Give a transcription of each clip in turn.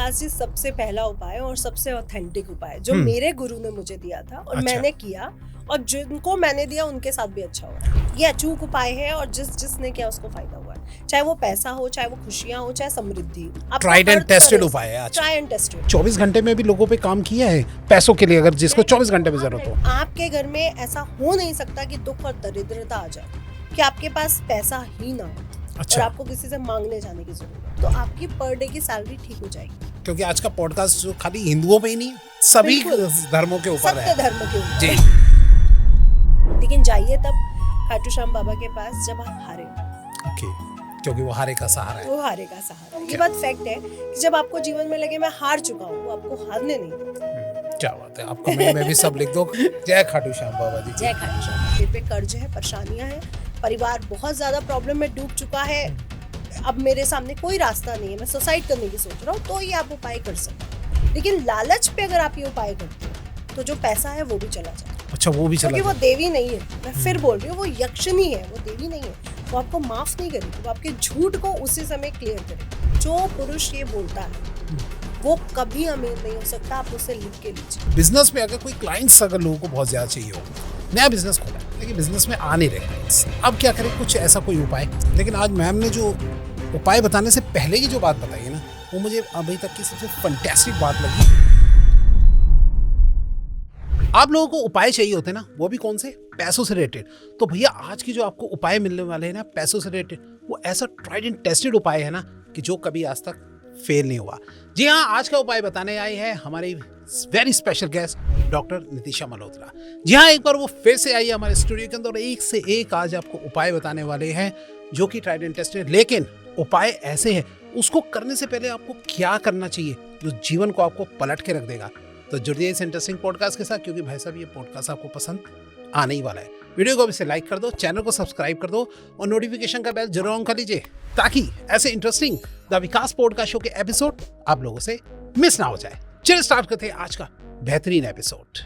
विकास जी, सबसे पहला उपाय और सबसे ऑथेंटिक उपाय जो मेरे गुरु ने मुझे दिया था और मैंने किया और जिनको मैंने दिया उनके साथ भी अच्छा हुआ। ये अचूक उपाय है और जिसने किया उसको फायदा हुआ है, चाहे वो पैसा हो, चाहे वो खुशियां हो, चाहे समृद्धि। ट्राइड एंड टेस्टेड उपाय है। Try and tested. 24 घंटे में भी लोगों पे काम किया है पैसों के लिए, अगर जिसको 24 घंटे में जरूरत हो। आपके घर में ऐसा हो नहीं सकता कि दुख और दरिद्रता आ जाए, कि आपके पास पैसा ही ना हो। अच्छा। और आपको किसी से मांगने जाने की जरूरत, तो आपकी पर डे की सैलरी ठीक हो जाएगी। क्योंकि आज का पॉडकास्ट जो खाली हिंदुओं पे ही नहीं, सभी धर्मों के ऊपर है। सत्य धर्म के ऊपर जी। लेकिन जाइए तब खाटू श्याम बाबा के पास जब आप हारे हो। ओके, क्योंकि वो हारे का सहारा है। वो हारे का सहारा। ये बात फैक्ट है कि जब आपको जीवन में लगे मैं हार चुका हूँ, वो आपको हारने नहीं देता। क्या बात है। आपको मैं भी सब लिख दो, जय खाटू श्याम बाबा जी। जय खाटू श्याम। मेरे पे कर्ज है, परेशानियां हैं, परिवार बहुत ज्यादा प्रॉब्लम में डूब चुका है, अब मेरे सामने कोई रास्ता नहीं है, मैं सुसाइड करने की सोच रहा हूँ, तो ये आप उपाय कर सकते हैं। लेकिन लालच पे अगर आप ये उपाय करते हो तो जो पैसा है वो भी चला जाए। अच्छा, वो भी चला क्योंकि वो देवी नहीं है, मैं फिर बोल रही हूँ, वो यक्षिणी है, वो देवी नहीं है। वो आपको माफ नहीं करेगी, वो आपके झूठ को उसी समय क्लियर करेगी। जो पुरुष ये बोलता है वो कभी अमीर नहीं हो सकता, आप उसे लिख के लीजिए। बिजनेस में अगर कोई क्लाइंट्स, अगर लोगों को बहुत ज्यादा चाहिए हो, नया बिजनेस खोला है लेकिन बिजनेस में आ नहीं रहे clients, अब क्या करें, कुछ ऐसा कोई उपाय। लेकिन आज मैम ने जो उपाय बताने से पहले की जो बात बताई है ना, वो मुझे अभी तक की सबसे फंटेस्टिक बात लगी। आप लोगों को उपाय चाहिए होते हैं ना, वो भी कौन से, पैसों से रिलेटेड। तो भैया आज की जो आपको उपाय मिलने वाले हैं ना पैसों से रिलेटेड, वो ऐसा ट्राइड एंड टेस्टेड उपाय है ना कि जो कभी आज तक फेल नहीं हुआ। जी हाँ, आज का उपाय बताने आई है हमारी very special guest doctor Nitisha Malhotra. जी हाँ, एक बार वो फिर से आई है हमारे स्टूडियो के अंदर, एक से एक आज आपको उपाय बताने वाले हैं जो कि ट्राइड एंड टेस्टेड। लेकिन उपाय ऐसे हैं, उसको करने से पहले आपको क्या करना चाहिए जो जीवन को आपको पलट के रख देगा। तो जुड़िए इस इंटरेस्टिंग पॉडकास्ट के साथ, क्योंकि भाई साहब ये पॉडकास्ट आपको पसंद आने ही वाला है। वीडियो को अभी से लाइक कर दो, चैनल को सब्सक्राइब कर दो और नोटिफिकेशन का बेल जरूर ऑन कर लीजिए, ताकि ऐसे interesting the Vikas podcast show के एपिसोड आप लोगों से मिस ना हो जाए। चलिए स्टार्ट करते हैं आज का बेहतरीन एपिसोड।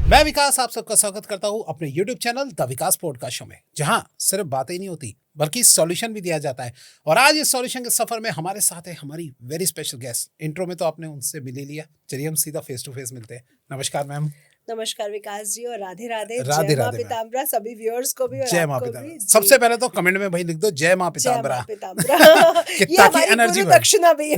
मैं विकास आप सबका स्वागत करता हूं अपने YouTube channel the Vikas podcast show में, जहां सिर्फ बातें नहीं होती बल्कि सॉल्यूशन भी दिया जाता है। और आज इस सॉल्यूशन के सफर में हमारे साथ है हमारी वेरी स्पेशल गेस्ट। इंट्रो में तो आपने उनसे मिल ही लिया, चलिए हम सीधा फेस टू फेस मिलते हैं। नमस्कार मैम। नमस्कार विकास जी और राधे राधे। राधे जय माँ राधे पीताम्बरा सभी व्यूअर्स को भी और जय माँ आपको पिताम्बरा। भी। सबसे पहले तो कमेंट में भाई लिख दो जय माँ पिताम्बरा। ये हमारी गुरु दक्षिणा भी है।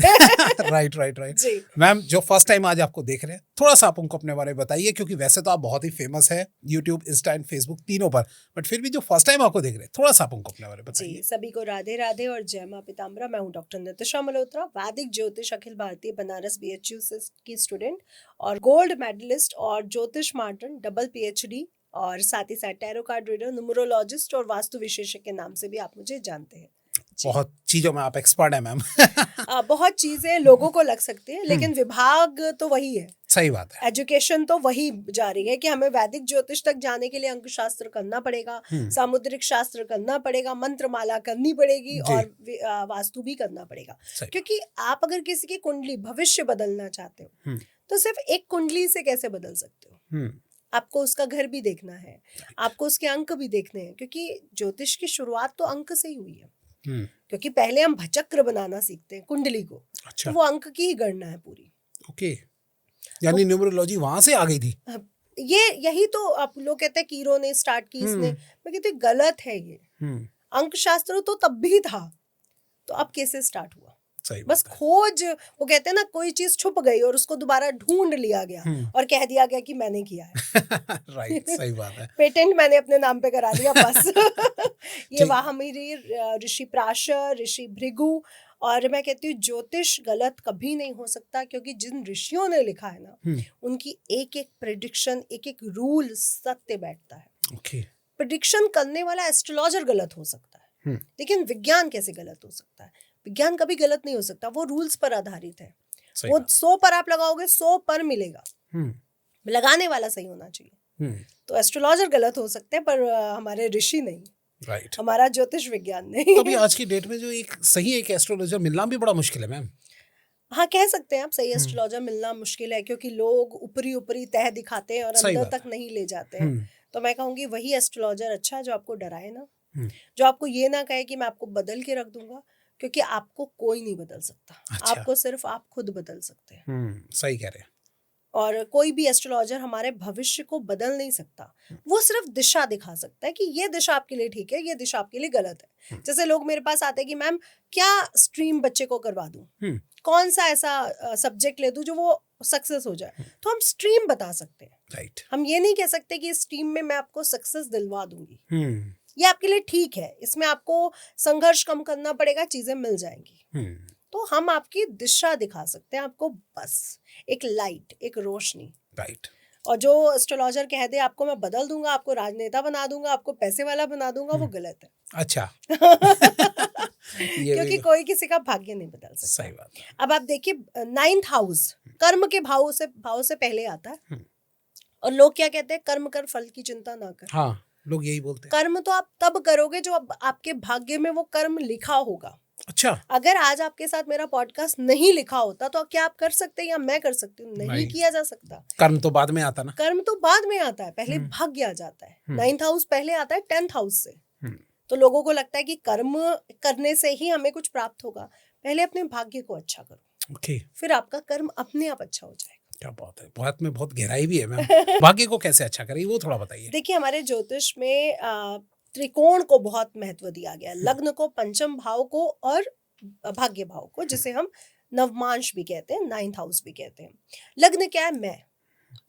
Right right right. मैम, जो फर्स्ट टाइम आज आपको देख रहे हैं, थोड़ा सा आप उनको अपने बारे में बताइए, क्योंकि वैसे तो आप बहुत ही फेमस है यूट्यूब, इंस्टा एंड फेसबुक तीनों पर, बट फिर भी जो फर्स्ट टाइम आपको देख रहे हैं, थोड़ा सा आप उनको अपने बारे में बताइए। सभी को राधे राधे और जय माँ पिताम्बरा। मैं हूँ डॉक्टर नितिशा मल्होत्रा, वैदिक ज्योतिष अखिल भारतीय बनारस BHU की स्टूडेंट और गोल्ड मेडलिस्ट और ज्योतिष मार्टन डबल PhD, और साथ ही साथ टैरो कार्ड रीडर, न्यूमरोलॉजिस्ट और वास्तु विशेषज्ञ के नाम से भी आप मुझे जानते हैं। बहुत चीजों में आप एक्सपर्ट है मैम। बहुत चीजें लोगों को लग सकती है, लेकिन विभाग तो वही है। सही बात है। एजुकेशन तो वही जारी है कि हमें वैदिक ज्योतिष तक जाने के लिए अंक शास्त्र करना पड़ेगा, सामुद्रिक शास्त्र करना पड़ेगा, मंत्रमाला करनी पड़ेगी और वास्तु भी करना पड़ेगा। क्योंकि आप अगर किसी की कुंडली भविष्य बदलना चाहते हो तो सिर्फ एक कुंडली से कैसे बदल सकते हो? आपको उसका घर भी देखना है, आपको उसके अंक भी देखने हैं, क्योंकि ज्योतिष की शुरुआत तो अंक से ही हुई है। क्योंकि पहले हम भचक्र बनाना सीखते हैं कुंडली को। अच्छा। तो वो अंक की ही गणना है पूरी। ओके, यानी न्यूमरोलॉजी वहां से आ गई थी। यही तो आप लोग कहते हैं कीरो ने स्टार्ट की इसने, मैं कहती हूँ गलत है ये। अंक शास्त्र तो तब भी था, तो अब कैसे स्टार्ट हुआ? बस खोज, वो कहते हैं ना, कोई चीज छुप गई और उसको दोबारा ढूंढ लिया गया और कह दिया गया कि मैंने किया है। राइट, सही बात है। पेटेंट मैंने अपने नाम पे करा दिया बस। ये वाहमिरी, ऋषि प्राशर, ऋषि भृगु, और मैं कहती हूँ ज्योतिष गलत कभी नहीं हो सकता, क्योंकि जिन ऋषियों ने लिखा है ना, उनकी एक एक प्रेडिक्शन, एक एक रूल सत्य बैठता है। प्रेडिक्शन करने वाला एस्ट्रोलॉजर गलत हो सकता है, लेकिन विज्ञान कैसे गलत हो सकता है? विज्ञान कभी गलत नहीं हो सकता, वो रूल्स पर आधारित है। वो 100 पर आप लगाओगे 100 पर मिलेगा, लगाने वाला सही होना चाहिए। तो एस्ट्रोलॉजर गलत हो सकते हैं, पर हमारे ऋषि नहीं। राइट। हमारा ज्योतिष विज्ञान नहीं। अभी आज की डेट में जो एक एस्ट्रोलॉजर मिलना भी बड़ा मुश्किल है मैम। हाँ, कह सकते हैं आप, सही एस्ट्रोलॉजर मिलना मुश्किल है, क्योंकि लोग ऊपरी तह दिखाते हैं और अंदर तक नहीं ले जाते हैं। तो मैं कहूँगी वही एस्ट्रोलॉजर अच्छा है जो आपको डराए ना, हम्म। जो आपको ये ना कहे कि मैं आपको बदल के रख दूंगा, क्योंकि आपको कोई नहीं बदल सकता। अच्छा। आपको सिर्फ आप खुद बदल सकते हैं। सही कह रहे हैं। और कोई भी एस्ट्रोलॉजर हमारे भविष्य को बदल नहीं सकता, वो सिर्फ दिशा दिखा सकता है कि ये दिशा आपके लिए ठीक है, ये दिशा आपके लिए गलत है। जैसे लोग मेरे पास आते हैं कि मैम क्या स्ट्रीम बच्चे को करवा दूं, कौन सा ऐसा सब्जेक्ट ले दूं जो वो सक्सेस हो जाए, तो हम स्ट्रीम बता सकते हैं। राइट। हम ये नहीं कह सकते कि इस स्ट्रीम में मैं आपको सक्सेस दिलवा दूंगी, ये आपके लिए ठीक है, इसमें आपको संघर्ष कम करना पड़ेगा, चीजें मिल जाएंगी। तो हम आपकी दिशा दिखा सकते हैं आपको, बस एक लाइट, एक रोशनी। राइट। और जो एस्ट्रोलॉजर कह दे आपको मैं बदल दूंगा, आपको राजनेता बना दूंगा, आपको पैसे वाला बना दूंगा, वो गलत है। अच्छा। क्योंकि कोई किसी का भाग्य नहीं बदल सकता। सही बात है। अब आप देखिए 9th हाउस कर्म के भाव से पहले आता है, और लोग क्या कहते हैं, कर्म कर फल की चिंता ना कर। हाँ, लोग यही बोलते हैं। कर्म तो आप तब करोगे जो आपके भाग्य में वो कर्म लिखा होगा। अच्छा। अगर आज आपके साथ मेरा पॉडकास्ट नहीं लिखा होता तो क्या आप कर सकते हैं या मैं कर सकती हूँ? नहीं किया जा सकता। कर्म तो बाद में आता ना। कर्म तो बाद में आता है, पहले भाग्य आ जाता है। 9th हाउस पहले आता है 10th हाउस से। तो लोगों को लगता है कि कर्म करने से ही हमें कुछ प्राप्त होगा। पहले अपने भाग्य को अच्छा करो, ओके, फिर आपका कर्म अपने आप अच्छा हो जाएगा। क्या बात है, बात में बहुत गहराई भी है मैम। भाग्य को कैसे अच्छा करें वो थोड़ा बताइए। देखिए हमारे ज्योतिष में त्रिकोण को बहुत महत्व दिया गया है, लग्न को, पंचम भाव को और भाग्य भाव को, जिसे हम नवमांश भी कहते हैं, 9th हाउस भी कहते हैं। लग्न क्या है?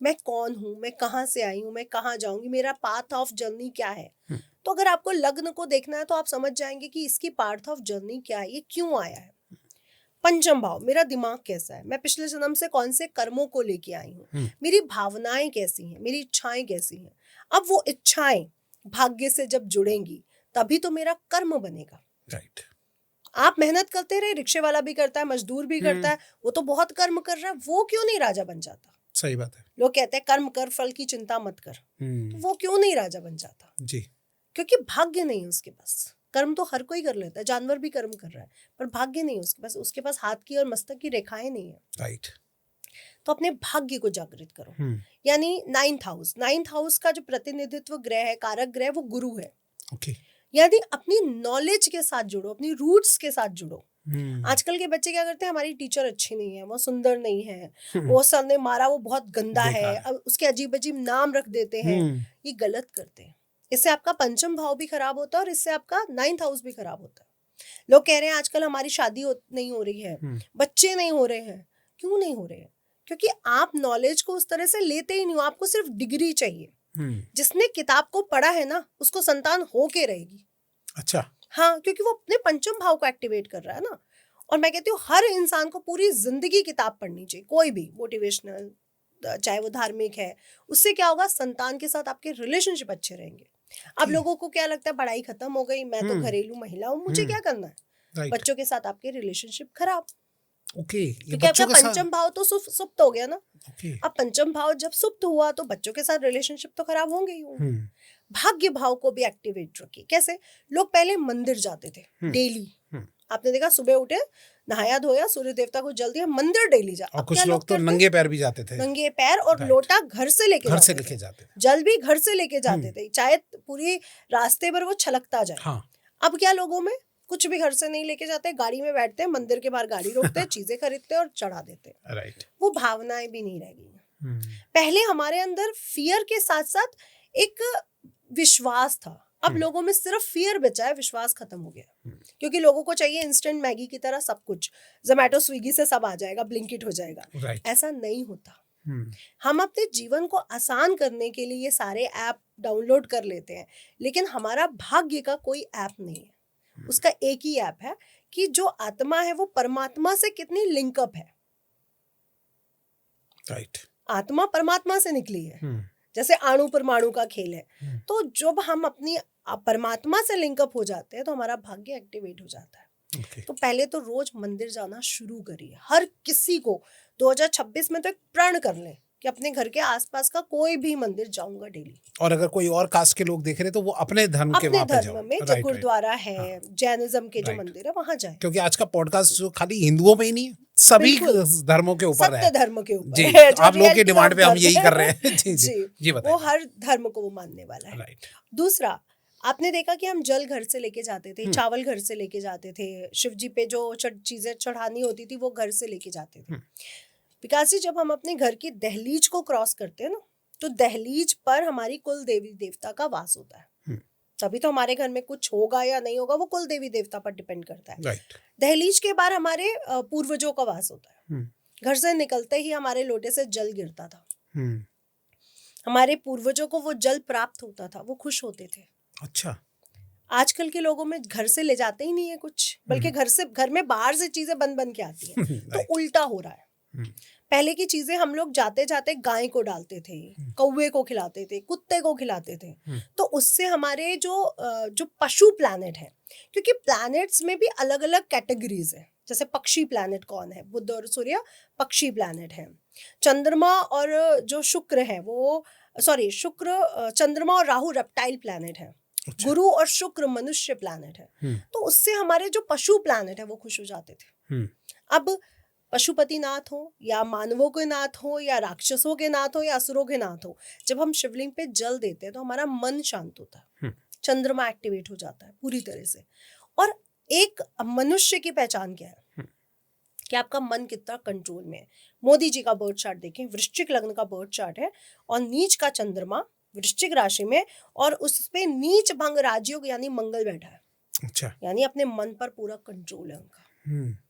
मैं कौन हूँ, मैं कहाँ से आई हूँ, मैं कहाँ जाऊंगी, मेरा पाथ ऑफ जर्नी क्या है। तो अगर आपको लग्न को देखना है तो आप समझ जाएंगे कि इसकी पाथ ऑफ जर्नी क्या है, ये क्यों आया है। पंचम भाव, मेरा दिमाग कैसा है, मैं पिछले जन्म से कौन से कर्मों को लेके आई हूँ, मेरी भावनाएं कैसी हैं, मेरी इच्छाएं कैसी हैं। अब वो इच्छाएं भाग्य से जब जुड़ेंगी तभी तो मेरा कर्म बनेगा। राइट। आप मेहनत करते रहे, रिक्शे वाला भी करता है, मजदूर भी करता है, वो तो बहुत कर्म कर रहा है, वो क्यों नहीं राजा बन जाता? सही बात है। लोग कहते हैं कर्म कर फल की चिंता मत कर, तो वो क्यों नहीं राजा बन जाता? जी, क्योंकि भाग्य नहीं है उसके पास। कर्म तो हर कोई कर लेता है, जानवर भी कर्म कर रहा है, पर भाग्य नहीं उसके पास। उसके पास हाथ की और मस्तक की रेखाएं नहीं है। राइट। तो अपने भाग्य को जागृत करो। यानी 9th हाउस का जो प्रतिनिधित्व ग्रह है, कारक ग्रह, वो गुरु है। ओके। यानी अपनी नॉलेज के साथ जुड़ो, अपनी रूट्स के साथ जुड़ो। आजकल के बच्चे क्या करते हैं, हमारी टीचर अच्छी नहीं है, वो सुंदर नहीं है, वो सर ने मारा वो बहुत गंदा है, अब उसके अजीब अजीब नाम रख देते हैं। ये गलत करते हैं। इससे आपका पंचम भाव भी खराब होता है और इससे आपका 9th हाउस भी खराब होता है। लोग कह रहे हैं आजकल हमारी शादी नहीं हो रही है, बच्चे नहीं हो रहे हैं। क्यों नहीं हो रहे हैं? क्योंकि आप नॉलेज को उस तरह से लेते ही नहीं हो। आपको सिर्फ डिग्री चाहिए। जिसने किताब को पढ़ा है ना, उसको संतान हो के रहेगी। अच्छा। हाँ, क्योंकि वो अपने पंचम भाव को एक्टिवेट कर रहा है ना। और मैं कहती हूँ हर इंसान को पूरी जिंदगी किताब पढ़नी चाहिए, कोई भी मोटिवेशनल, चाहे वो धार्मिक है। उससे क्या होगा, संतान के साथ आपके रिलेशनशिप अच्छे रहेंगे। अब लोगों को क्या लगता है, पढ़ाई खत्म हो गई, मैं तो घरेलू महिला हूँ, मुझे क्या करना है? बच्चों के साथ आपके रिलेशनशिप खराब। ओके, क्योंकि आपका पंचम भाव तो सुप्त हो गया ना। अब पंचम भाव जब सुप्त हुआ तो बच्चों के साथ रिलेशनशिप तो खराब होंगे ही होंगे। भाग्य भाव को भी एक्टिवेट रखिए। कैसे? लोग पहले मंदिर जाते थे डेली। आपने देखा, सुबह उठे, नहाया धोया, सूर्य देवता को जल दिया, मंदिर डेली जा। और कुछ लोग तो नंगे पैर भी जाते थे। नंगे पैर, और लोटा घर से लेके जाते थे, जल भी घर से लेके जाते थे, चाहे पूरी रास्ते भर वो छलकता जाए। हाँ। अब क्या, लोगों में कुछ भी घर से नहीं लेके जाते, गाड़ी में बैठते हैं, मंदिर के बाहर गाड़ी रोकते हैं, चीजें खरीदते हैं और चढ़ा देते हैं। राइट। वो भावनाएं भी नहीं रह गई। पहले हमारे अंदर फियर के साथ साथ एक विश्वास था। अब लोगों में सिर्फ फियर बचा है, विश्वास खत्म हो गया। क्योंकि लोगों को चाहिए इंस्टेंट मैगी की तरह सब कुछ, जोमेटो स्विगी से सब आ जाएगा, ब्लिंकिट हो जाएगा। ऐसा नहीं होता। हम अपने जीवन को आसान करने के लिए ये सारे ऐप डाउनलोड कर लेते हैं, लेकिन हमारा भाग्य का कोई ऐप नहीं है। उसका एक ही ऐप है कि जो आत्मा है वो परमात्मा से कितनी लिंकअप है। राइट। आत्मा परमात्मा से निकली है। जैसे अणु परमाणु का खेल है। तो जब हम अपनी परमात्मा से लिंकअप हो जाते हैं तो हमारा भाग्य एक्टिवेट हो जाता है। तो पहले तो रोज मंदिर जाना शुरू करिए। हर किसी को 2026 में तो एक प्रण कर लें कि अपने घर के आसपास का कोई भी मंदिर जाऊंगा डेली। और अगर कोई और कास्ट के लोग देख रहे हैं तो वो अपने धर्म के अपने वहां पे जाओ। धर्म में जो राइट, गुरुद्वारा हाँ, है, जैनिज्म के जो राइट। मंदिर है वहां जाए। क्योंकि आज का पॉडकास्ट जो खाली हिंदुओं पे ही नहीं है, सभी बिल्कुल। धर्मों के ऊपर सत्य है। धर्म के ऊपर जी, है, जो आप लोगों की reality डिमांड of पे हम धर्म यही है। कर रहे हैं। जी जी जी, जी वो बताइए। हर धर्म को वो मानने वाला है। राइट। दूसरा, आपने देखा कि हम जल घर से लेके जाते थे, हम्म। चावल घर से लेके जाते थे, शिव जी पे जो चीजें चढ़ानी होती थी वो घर से लेके जाते थे। विकास जी, जब हम अपने घर की दहलीज को क्रॉस करते हैं ना, तो दहलीज पर हमारी कुल देवी देवता का वास होता है। तभी तो हमारे घर में कुछ होगा या नहीं होगा वो कुल देवी देवता पर डिपेंड करता है। राइट। दहलीज के बाहर हमारे पूर्वजों का वास होता है। घर से निकलते ही हमारे लोटे से जल गिरता था। हमारे पूर्वजों को वो जल प्राप्त होता था, वो खुश होते थे। अच्छा। आजकल के लोगों में घर से ले जाते ही नहीं है कुछ, बल्कि घर में बाहर से चीजें बन के आती हैं। तो उल्टा हो रहा है। पहले की चीजें हम लोग जाते जाते गाय को डालते थे, कौवे को खिलाते थे, कुत्ते को खिलाते थे। तो उससे हमारे जो पशु प्लैनेट है, क्योंकि प्लैनेट्स में भी अलग अलग कैटेगरीज है। जैसे पक्षी प्लैनेट कौन है, बुध और सूर्य पक्षी प्लैनेट है। चंद्रमा और जो शुक्र है वो शुक्र, चंद्रमा और राहु रेप्टाइल प्लैनेट है। अच्छा। गुरु और शुक्र मनुष्य प्लैनेट है। तो उससे हमारे जो पशु प्लैनेट है वो खुश हो जाते थे। अब पशुपति नाथ हो या मानवों के नाथ हो या राक्षसों के नाथ हो या असुरों के नाथ हो, जब हम शिवलिंग पे जल देते हैं तो हमारा मन शांत होता है, चंद्रमा एक्टिवेट हो जाता है पूरी तरह से। और एक मनुष्य की पहचान क्या है कि आपका मन कितना कंट्रोल में है। मोदी जी का बर्थ चार्ट देखें, वृश्चिक लग्न का बर्थ चार्ट है और नीच का चंद्रमा वृश्चिक राशि में, और उस पे नीच भंग राजयोग यानी मंगल बैठा है। अच्छा। यानी अपने मन पर पूरा कंट्रोल है उनका।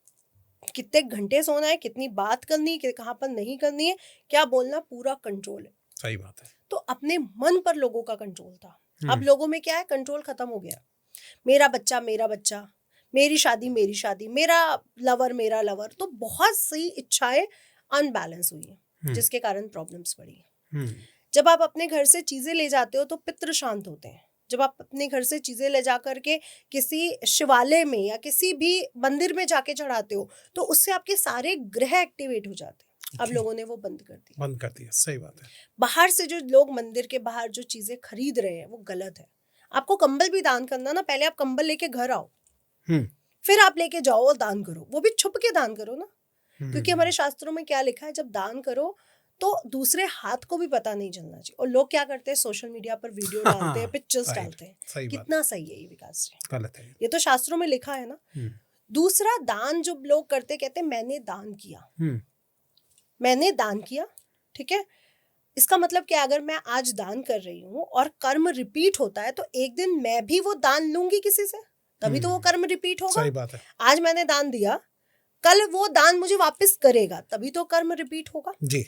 कितने घंटे सोना है, कितनी बात करनी है, कहाँ पर नहीं करनी है, क्या बोलना, पूरा कंट्रोल है। सही बात है। तो अपने मन पर लोगों का कंट्रोल था। अब लोगों में क्या है, कंट्रोल खत्म हो गया। मेरा बच्चा, मेरी शादी, मेरा लवर। तो बहुत सी इच्छाएं अनबैलेंस हुई है, जिसके कारण प्रॉब्लम्स बढ़ी है। जब आप अपने घर से चीजें ले जाते हो तो पितृ शांत होते हैं। जब आप अपने घर से चीजें ले जा करके किसी शिवालय में या किसी भी मंदिर में जाके चढ़ाते हो तो उससे आपके सारे ग्रह एक्टिवेट हो जाते हैं। अब लोगों ने वो बंद कर दिया। सही बात है। बाहर से जो लोग मंदिर के बाहर जो चीजें खरीद रहे हैं वो गलत है। आपको कंबल भी दान करना ना, पहले आप कंबल लेके घर आओ, फिर आप लेके जाओ और दान करो। वो भी छुप के दान करो ना, क्योंकि हमारे शास्त्रों में क्या लिखा है, जब दान करो तो दूसरे हाथ को भी पता नहीं चलना चाहिए। और लोग क्या करते हैं, सोशल मीडिया पर वीडियो डालते हैं, पिक्चर्स डालते हैं। कितना सही है ये, विकास जी? गलत है। ये तो शास्त्रों में लिखा है ना। दूसरा, दान जो लोग करते, कहते हैं मैंने दान किया, ठीक है। इसका मतलब क्या, अगर मैं आज दान कर रही हूँ और कर्म रिपीट होता है तो एक दिन मैं भी वो दान लूंगी किसी से, तभी तो वो कर्म रिपीट होगा। सही बात है। आज मैंने दान दिया, कल वो दान मुझे वापस करेगा, तभी तो कर्म रिपीट होगा जी।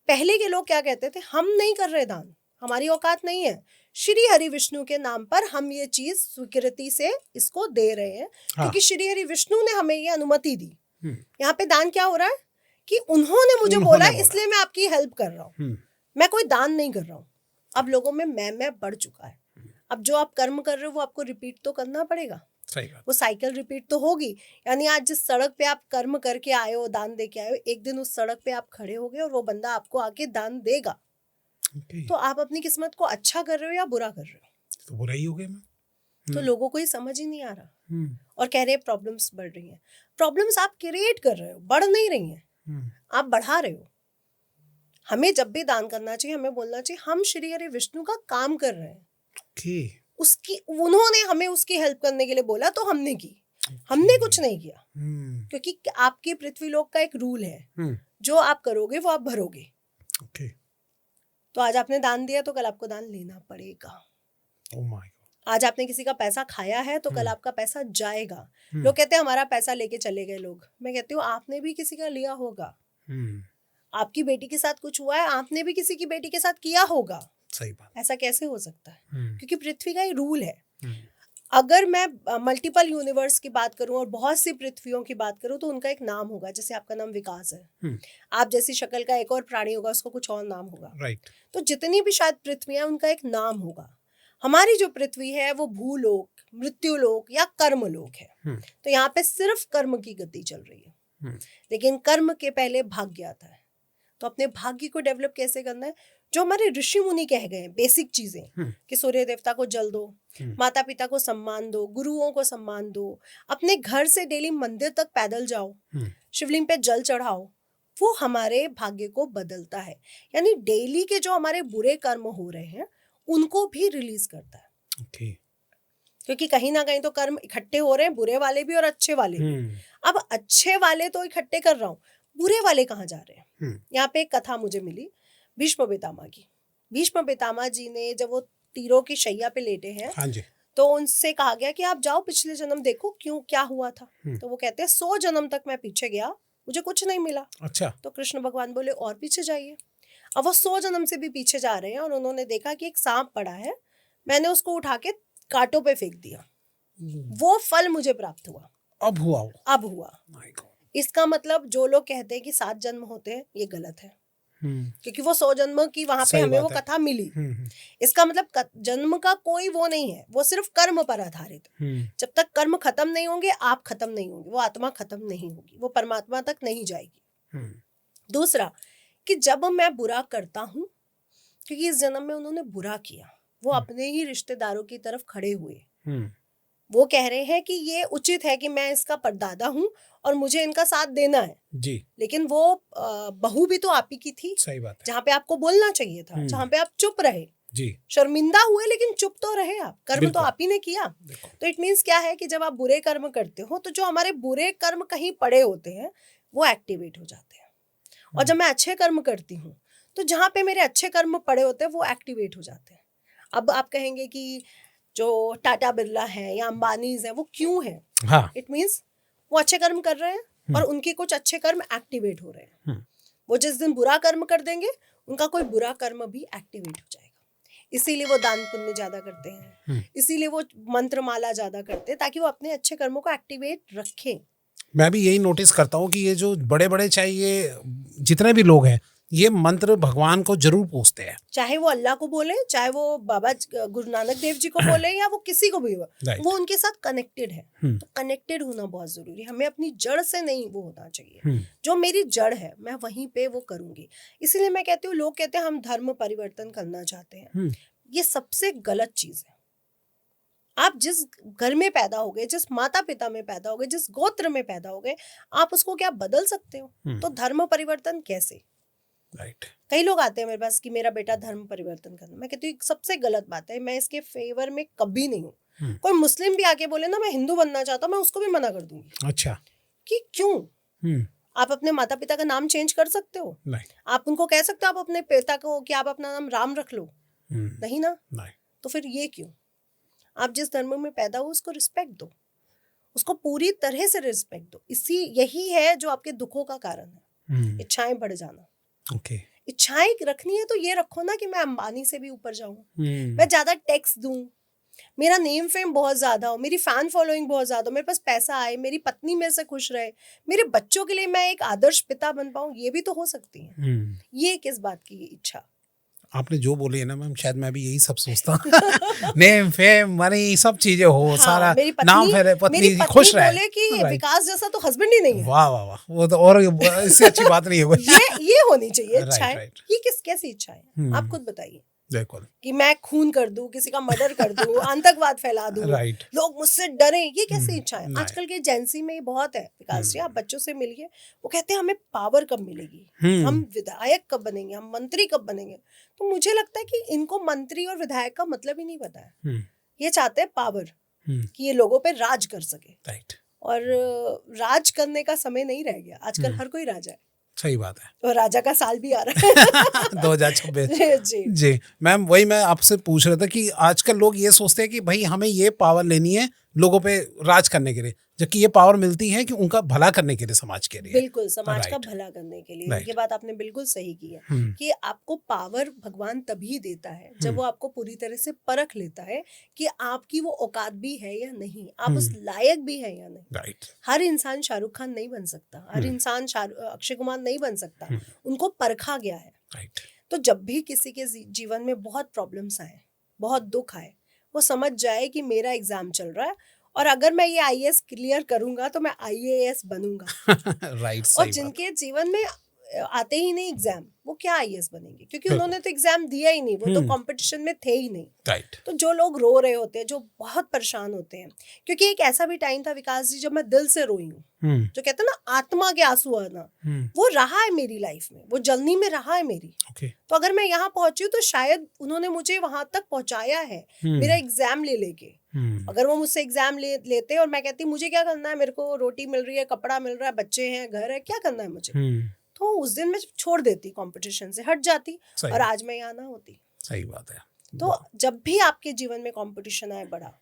पहले के लोग क्या कहते थे, हम नहीं कर रहे दान, हमारी औकात नहीं है, श्री हरि विष्णु के नाम पर हम ये चीज स्वीकृति से इसको दे रहे हैं। क्योंकि श्री हरि विष्णु ने हमें ये अनुमति दी। यहाँ पे दान क्या हो रहा है कि उन्होंने मुझे बोला, इसलिए मैं आपकी हेल्प कर रहा हूँ, मैं कोई दान नहीं कर रहा हूँ। अब लोगों में मैं बढ़ चुका है। अब जो आप कर्म कर रहे हो वो आपको रिपीट तो करना पड़ेगा। सही बात। वो साइकिल रिपीट तो होगी। यानी आज जिस सड़क पे आप कर्म करके आए हो, दान दे के आए हो, एक दिन उस सड़क पे आप खड़े होगे और वो बंदा आपको आके दान देगा। तो आप अपनी किस्मत को अच्छा कर रहे हो या बुरा कर रहे हो? तो बुरा ही हो गया। तो लोगों को ये समझ ही नहीं आ रहा और कह रहे हैं प्रॉब्लम्स बढ़ रही हैं। प्रॉब्लम्स आप क्रिएट कर रहे हो, बढ़ नहीं रही हैं, आप बढ़ा रहे हो। हमें जब भी दान करना चाहिए, हमें बोलना चाहिए हम श्री हरि विष्णु का काम कर रहे हैं। उन्होंने हमें उसकी हेल्प करने के लिए बोला तो हमने की। हमने कुछ नहीं किया। क्योंकि आपके पृथ्वी लोक का एक रूल है, जो आप करोगे वो आप भरोगे। तो आज आपने दान दिया तो कल आपको दान लेना पड़ेगा। आज आपने किसी का पैसा खाया है तो कल आपका पैसा जाएगा। लोग कहते हैं हमारा पैसा लेके चले गए लोग। मैं कहती हूँ आपने भी किसी का लिया होगा। आपकी बेटी के साथ कुछ हुआ है, आपने भी किसी की बेटी के साथ किया होगा। सही बात। ऐसा कैसे हो सकता है? क्योंकि पृथ्वी का ही रूल है। अगर मैं मल्टीपल यूनिवर्स की बात करूं और बहुत सी पृथ्वियों की बात करूं तो उनका एक नाम होगा। जैसे आपका नाम विकास है, आप जैसी शक्ल का एक और प्राणी होगा, उसको कुछ और नाम होगा। राइट। तो जितनी भी शायद पृथ्वी है उनका एक नाम होगा। हमारी जो पृथ्वी है वो भूलोक, मृत्युलोक या कर्मलोक है। तो यहाँ पे सिर्फ कर्म की गति चल रही है। लेकिन कर्म के पहले भाग्य आता है। तो अपने भाग्य को डेवलप कैसे करना है, जो हमारे ऋषि मुनि कह गए हैं बेसिक चीजें, कि सूर्य देवता को जल दो, माता पिता को सम्मान दो, गुरुओं को सम्मान दो, अपने घर से डेली मंदिर तक पैदल जाओ, शिवलिंग पे जल चढ़ाओ, वो हमारे भाग्य को बदलता है। यानी डेली के जो हमारे बुरे कर्म हो रहे हैं उनको भी रिलीज करता है। okay. क्योंकि कहीं ना कहीं तो कर्म इकट्ठे हो रहे हैं, बुरे वाले भी और अच्छे वाले भी। अब अच्छे वाले तो इकट्ठे कर रहा हूँ, बुरे वाले कहाँ जा रहे हैं? यहाँ पे एक कथा मुझे मिली भीष्म पितामह की। भीष्म पितामह जी ने जब वो तीरों की शैया पे लेटे हैं, हाँ जी, तो उनसे कहा गया कि आप जाओ पिछले जन्म देखो क्यों क्या हुआ था। तो वो कहते हैं 100 जन्म तक मैं पीछे गया, मुझे कुछ नहीं मिला। अच्छा। तो कृष्ण भगवान बोले और पीछे जाइए। अब वो 100 जन्म से भी पीछे जा रहे हैं और उन्होंने देखा कि एक सांप पड़ा है, मैंने उसको उठा के कांटों पे फेंक दिया, वो फल मुझे प्राप्त हुआ। अब हुआ। My God. इसका मतलब जो लोग कहते हैं कि 7 जन्म होते हैं, ये गलत है। क्योंकि वो 100 जन्म की वहां पे हमें वो कथा मिली। इसका मतलब जन्म का कोई वो नहीं है, वो सिर्फ कर्म पर आधारित। जब तक कर्म खत्म नहीं होंगे आप खत्म नहीं होंगे, वो आत्मा खत्म नहीं होगी, वो परमात्मा तक नहीं जाएगी। दूसरा कि जब मैं बुरा करता हूँ, क्योंकि इस जन्म में उन्होंने बुरा किया, वो अपने ही रिश्तेदारों की तरफ खड़े हुए, वो कह रहे हैं कि ये उचित है कि मैं इसका परदादा हूँ और मुझे इनका साथ देना है जी। लेकिन वो बहू भी तो आप ही की थी, सही बात है, जहाँ पे आपको बोलना चाहिए था, जहाँ पे आप चुप रहे जी, शर्मिंदा हुए लेकिन चुप तो रहे आप, कर्म तो आप ही ने किया। तो इट मीन्स क्या है कि जब आप बुरे कर्म करते हो तो जो हमारे बुरे कर्म कहीं पड़े होते हैं वो एक्टिवेट हो जाते हैं, और जब मैं अच्छे कर्म करती हूँ तो जहाँ पे मेरे अच्छे कर्म पड़े होते हैं वो एक्टिवेट हो जाते हैं। अब आप कहेंगे कि जो टाटा बिरला है या अंबानीज है वो क्यों है? हाँ। इट मीन्स वो अच्छे कर्म कर रहे हैं और उनके कुछ अच्छे कर्म एक्टिवेट हो रहे हैं। वो जिस दिन बुरा कर्म कर देंगे उनका कोई बुरा कर्म भी एक्टिवेट हो जाएगा, इसीलिए वो दान पुण्य ज्यादा करते हैं, इसीलिए वो मंत्र माला ज्यादा करते हैं, ताकि वो अपने अच्छे कर्मों को एक्टिवेट रखें। मैं भी यही नोटिस करता हूँ कि ये जो बड़े बड़े चाहे ये जितने भी लोग हैं, ये मंत्र भगवान को जरूर पूछते हैं, चाहे वो अल्लाह को बोले, चाहे वो बाबा गुरु नानक देव जी को बोले या वो किसी को भी, वो उनके साथ कनेक्टेड है। तो कनेक्टेड होना बहुत जरूरी है, हमें अपनी जड़ से नहीं वो होना चाहिए, जो मेरी जड़ है मैं वहीं पे वो करूंगी। इसलिए मैं कहती हूँ, लोग कहते हैं हम धर्म परिवर्तन करना चाहते हैं, ये सबसे गलत चीज है। आप जिस घर में पैदा हो गए, जिस माता पिता में पैदा हो गए, जिस गोत्र में पैदा हो गए, आप उसको क्या बदल सकते हो? तो धर्म परिवर्तन कैसे? राइट। कई लोग आते हैं मेरे पास कि मेरा बेटा धर्म परिवर्तन करना, मैं कहती हूँ सबसे गलत बात है, मैं इसके फेवर में कभी नहीं हूँ। कोई मुस्लिम भी आके बोले ना मैं हिंदू बनना चाहता हूँ, मैं उसको भी मना कर दूंगी। अच्छा। कि क्यों? आप अपने माता पिता का नाम चेंज कर सकते हो? नहीं। आप उनको कह सकते हो आप अपने पिता को कि आप अपना नाम राम रख लो? नहीं ना। नहीं। तो फिर ये क्यों? आप जिस धर्म में पैदा हो उसको रिस्पेक्ट दो, उसको पूरी तरह से रिस्पेक्ट दो। यही है जो आपके दुखों का कारण है, इच्छाएं बढ़ जाना। Okay. इच्छाएं रखनी है तो ये रखो ना कि मैं अंबानी से भी ऊपर जाऊं, मैं ज्यादा टैक्स दूं, मेरा नेम फेम बहुत ज्यादा हो, मेरी फैन फॉलोइंग बहुत ज्यादा हो, मेरे पास पैसा आए, मेरी पत्नी मेरे से खुश रहे, मेरे बच्चों के लिए मैं एक आदर्श पिता बन पाऊं, ये भी तो हो सकती है। ये किस बात की इच्छा? आपने जो बोले है ना मैम, शायद मैं भी यही सब सोचता हूँ। नेम फेम मनी सब चीजें हो, हाँ, सारा नाम फेरे, पत्नी खुश रहे। बोले कि विकास जैसा तो हस्बैंड ही नहीं है। वाह वाह वाह, वो तो और इससे अच्छी बात नहीं है। ये होनी चाहिए इच्छाएं। ये कैसी इच्छा है आप खुद बताइए। बिल्कुल, कि मैं खून कर दूं, किसी का मर्डर कर दूं, आतंकवाद फैला दूं, लोग मुझसे डरे, ये कैसी इच्छा है? आजकल के जेंसी में ये बहुत है। विकास जी, आप बच्चों से मिलिए, वो कहते हैं हमें पावर कब मिलेगी, हम विधायक कब बनेंगे, हम मंत्री कब बनेंगे। तो मुझे लगता है कि इनको मंत्री और विधायक का मतलब ही नहीं पता है। ये चाहते हैं पावर, कि ये लोगों पे राज कर सके। और राज करने का समय नहीं रह गया, आजकल हर कोई राजा है। सही बात है, और राजा का साल भी आ रहा है 2026। जी मैम, वही मैं आपसे पूछ रहा था कि आजकल लोग ये सोचते हैं कि भाई हमें ये पावर लेनी है लोगों पे राज करने के लिए, जबकि ये पावर मिलती है कि उनका भला करने के लिए, समाज के लिए। बिल्कुल, समाज का भला करने के लिए। ये बात आपने बिल्कुल सही की है कि आपको पावर भगवान तभी देता है जब वो आपको पूरी तरह से परख लेता है कि आपकी वो औकात भी है या नहीं, आप उस लायक भी है या नहीं। हर इंसान शाहरुख खान नहीं बन सकता, हर इंसान अक्षय कुमार नहीं बन सकता, उनको परखा गया है। तो जब भी किसी के जीवन में बहुत प्रॉब्लम्स आए, बहुत दुख आए, वो समझ जाए कि मेरा एग्जाम चल रहा है और अगर मैं ये आईएएस क्लियर करूंगा तो मैं आईएएस बनूंगा। और जिनके जीवन में आते ही नहीं एग्जाम, वो क्या आईएएस बनेंगे, क्योंकि बिल्कुल। उन्होंने तो एग्जाम दिया ही नहीं, वो तो कंपटीशन में थे ही नहीं। राइट। तो जो लोग रो रहे होते हैं, जो बहुत परेशान होते हैं, क्योंकि एक ऐसा भी टाइम था विकास जी जब मैं दिल से रोई हूँ, जो कहते हैं ना आत्मा के आंसू आना, वो रहा है मेरी लाइफ में, वो जर्नी में रहा है मेरी। ओके। तो अगर मैं यहाँ पहुंची हूँ तो शायद उन्होंने मुझे वहां तक पहुंचाया है मेरा एग्जाम ले लेके। अगर वो मुझसे एग्जाम लेते और मैं कहती मुझे क्या करना है, मेरे को रोटी मिल रही है, कपड़ा मिल रहा है, बच्चे हैं, घर है, क्या करना है मुझे, तो उस दिन मैं छोड़ देती, कंपटीशन से हट जाती और आज मैं यहाँ ना होती। सही बात है। तो जब भी आपके जीवन में कंपटीशन आए बड़ा,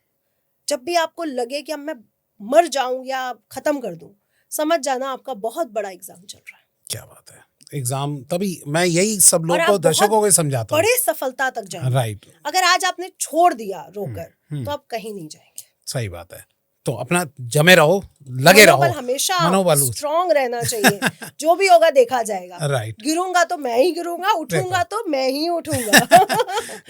जब भी आपको लगे कि अब मैं मर जाऊं या खत्म कर दूं, समझ जाना आपका बहुत बड़ा एग्जाम चल रहा है। क्या बात है, एग्जाम। तभी मैं यही सब लोगों और को, आप दर्शकों को समझाता हूँ, बड़े सफलता तक जाएंगे। राइट। अगर आज आपने छोड़ दिया रोकर तो आप कहीं नहीं जाएंगे। सही बात है। तो अपना जमे रहो, लगे रहो, मनोबल हमेशा मनोबल स्ट्रांग रहना चाहिए। जो भी होगा देखा जाएगा। राइट। गिरूंगा तो मैं ही गिरूंगा, उठूंगा तो मैं ही उठूंगा।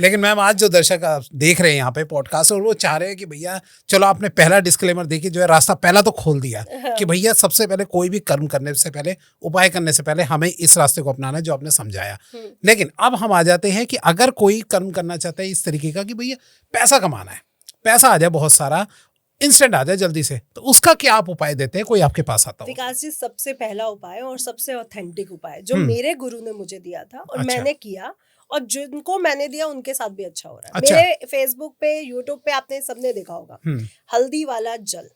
लेकिन मैम आज जो दर्शक आप देख रहे हैं यहाँ पे पॉडकास्ट, और वो चाह रहे हैं कि भैया चलो आपने पहला डिस्क्लेमर देखिए, जो है रास्ता पहला तो खोल दिया कि भैया सबसे पहले कोई भी कर्म करने से पहले, उपाय करने से पहले हमें इस रास्ते को अपनाना है जो आपने समझाया। लेकिन अब हम आ जाते हैं कि अगर कोई कर्म करना चाहता है इस तरीके का कि भैया पैसा कमाना है, पैसा आ जाए बहुत सारा, इंस्टेंट आ जाए जल्दी से, तो उसका क्या आप उपाय देते हैं, कोई आपके पास आता हो? विकास जी, सबसे पहला उपाय और सबसे ऑथेंटिक उपाय जो मेरे गुरु ने मुझे दिया था और अच्छा। मैंने किया, और जिनको मैंने दिया उनके साथ भी अच्छा हो रहा है। अच्छा। मेरे फेसबुक पे, यूट्यूब पे आपने सबने देखा होगा, हल्दी वाला जल।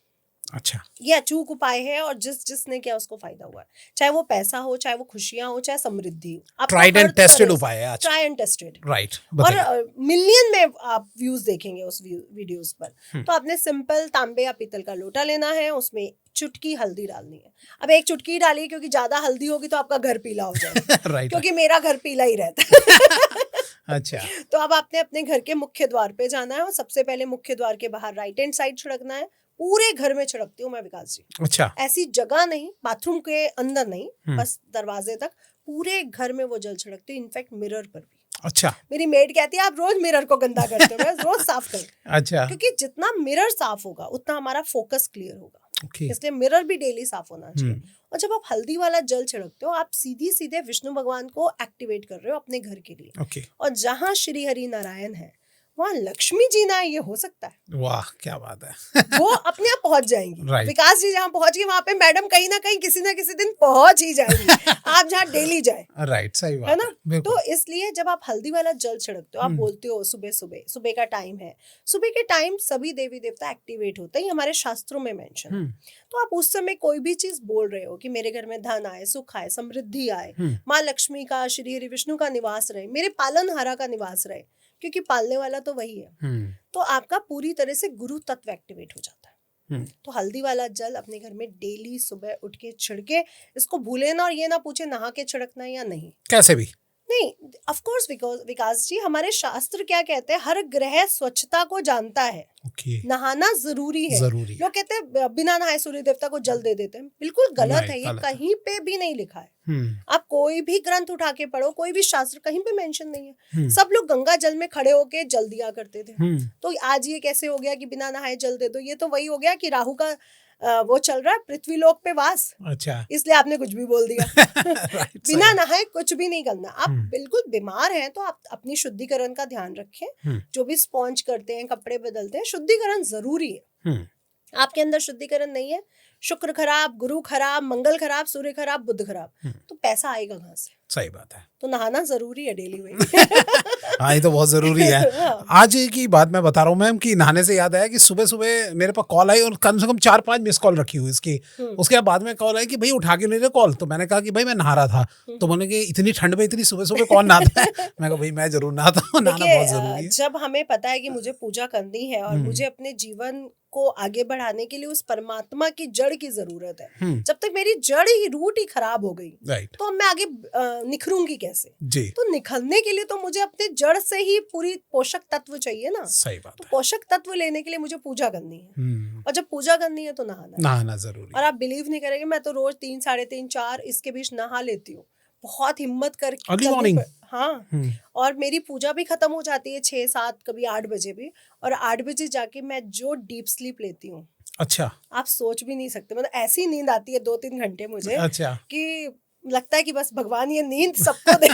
अच्छा। ये अचूक उपाय है और जिसने किया उसको फायदा हुआ है, चाहे वो पैसा हो, चाहे वो खुशियां हो, चाहे समृद्धि हो। ट्राइड एंड टेस्टेड उपाय है। Try and tested, right. और मिलियन में आप व्यूज देखेंगे उस वीडियोस पर। तो आपने सिंपल तांबे या पीतल का लोटा लेना है, उसमें चुटकी हल्दी डालनी है। अब एक चुटकी डालिए, क्योंकि ज्यादा हल्दी होगी तो आपका घर पीला हो जाएगा। राइट। क्योंकि मेरा घर पीला ही रहता है। अच्छा। तो अब आपने अपने घर के मुख्य द्वार पे जाना है और सबसे पहले मुख्य द्वार के बाहर राइट हैंड साइड छिड़कना है। पूरे घर में छिड़कती हूँ मैं विकास जी। अच्छा। ऐसी जगह नहीं, बाथरूम के अंदर नहीं, बस दरवाजे तक, पूरे घर में वो जल छिड़कती हूँ, इनफैक्ट मिरर पर भी। अच्छा। मेरी मेड कहती है आप रोज मिरर को गंदा करते हो, मैं रोज साफ कर। अच्छा। क्योंकि जितना मिरर साफ होगा उतना हमारा फोकस क्लियर होगा। Okay. इसलिए मिरर भी डेली साफ होना चाहिए। और जब आप हल्दी वाला जल छिड़कते हो, आप सीधी सीधे विष्णु भगवान को एक्टिवेट कर रहे हो अपने घर के लिए। Okay. और जहाँ श्री हरि नारायण है वहाँ लक्ष्मी जी ना, ये हो सकता है। वाह, क्या बात है। वो अपने आप पहुंच जाएंगी। Right. विकास जी जहाँ पहुंच गए वहाँ पे मैडम कहीं ना कहीं किसी ना किसी दिन पहुंच ही जाएंगी। आप जहाँ डेली जाए। राइट, सही बात है ना। तो इसलिए जब आप हल्दी वाला जल छिड़कते हो, आप बोलते हो सुबह सुबह, सुबह का टाइम है, सुबह के टाइम सभी देवी देवता एक्टिवेट होते हैं, हमारे शास्त्रों में मेंशन है। तो आप उस समय कोई भी चीज बोल रहे हो कि मेरे घर में धन आए, सुख आए, समृद्धि आए, माँ लक्ष्मी का, श्री हरि विष्णु का निवास रहे, मेरे पालनहारा का निवास रहे, क्योंकि पालने वाला तो वही है। तो आपका पूरी तरह से गुरु तत्व एक्टिवेट हो जाता है। तो हल्दी वाला जल अपने घर में डेली सुबह उठ के छिड़के। इसको भूले ना और ये ना पूछे नहा के छिड़कना है या नहीं, कैसे भी नहीं। ऑफ कोर्स विकास जी, हमारे शास्त्र क्या कहते हैं, हर ग्रह स्वच्छता को जानता है। Okay. नहाना जरूरी है। लोग कहते हैं बिना नहाए सूर्य देवता को जल दे देते हैं, बिल्कुल गलत है। ये कहीं पे भी नहीं लिखा है। आप कोई भी ग्रंथ उठा के पढ़ो, कोई भी शास्त्र, कहीं पे मेंशन नहीं है। सब लोग गंगा जल में खड़े होके जल दिया करते थे। तो आज ये कैसे हो गया कि बिना नहाए जल दे दो? ये तो वही हो गया कि राहु का वो चल रहा है पृथ्वी लोक पे वास। अच्छा। इसलिए आपने कुछ भी बोल दिया। बिना नहाए कुछ भी नहीं करना। आप बिल्कुल बीमार हैं तो आप अपनी शुद्धिकरण का ध्यान रखें। जो भी स्पॉन्ज करते हैं, कपड़े बदलते हैं, शुद्धिकरण जरूरी है। आपके अंदर शुद्धिकरण नहीं है, शुक्र खराब, गुरु खराब, मंगल खराब, सूर्य खराब, बुध खराब, तो पैसा आएगा कहाँ से? सही बात है। तो नहाना जरूरी है डेली में। हाँ, ये तो बहुत जरूरी है। आज की बात मैं बता रहा हूँ मैम कि नहाने से याद आया कि सुबह सुबह मेरे पास कॉल आई और कम से कम 4-5 मिस कॉल रखी हुई इसकी। उसके बाद में कॉल आई कि भाई उठा के नहीं रहे कॉल। तो मैंने कहा कि भाई मैं नहा रहा था। तो बोले कि इतनी ठंड में इतनी सुबह सुबह कौन नहाता है? मैं कहा भाई मैं जरूर नहाता हूँ, नहाना बहुत जरूरी है। जब हमें पता है कि मुझे पूजा करनी है और मुझे अपने जीवन को आगे बढ़ाने के लिए उस परमात्मा की जड़ की जरूरत है, जब तक मेरी जड़ ही, रूट ही खराब हो गई, तो मैं आगे निखरूंगी कैसे? जी। तो निखरने के लिए तो मुझे अपने जड़ से ही पूरी पोषक तत्व चाहिए ना। सही बात। तो पोषक तत्व लेने के लिए मुझे पूजा करनी है, और जब पूजा करनी है तो नहाना जरूरी। और आप बिलीव नहीं करेंगे, मैं तो रोज 3, 3:30, 4 इसके बीच नहा लेती हूँ, बहुत हिम्मत करके। हाँ। और मेरी पूजा भी खत्म हो जाती है 6, 7, कभी 8 बजे भी। और 8 बजे जाके मैं जो डीप स्लीप लेती हूँ, अच्छा, आप सोच भी नहीं सकते। मतलब ऐसी नींद आती है 2-3 घंटे मुझे, अच्छा, कि लगता है कि बस भगवान ये नींद सबको दे।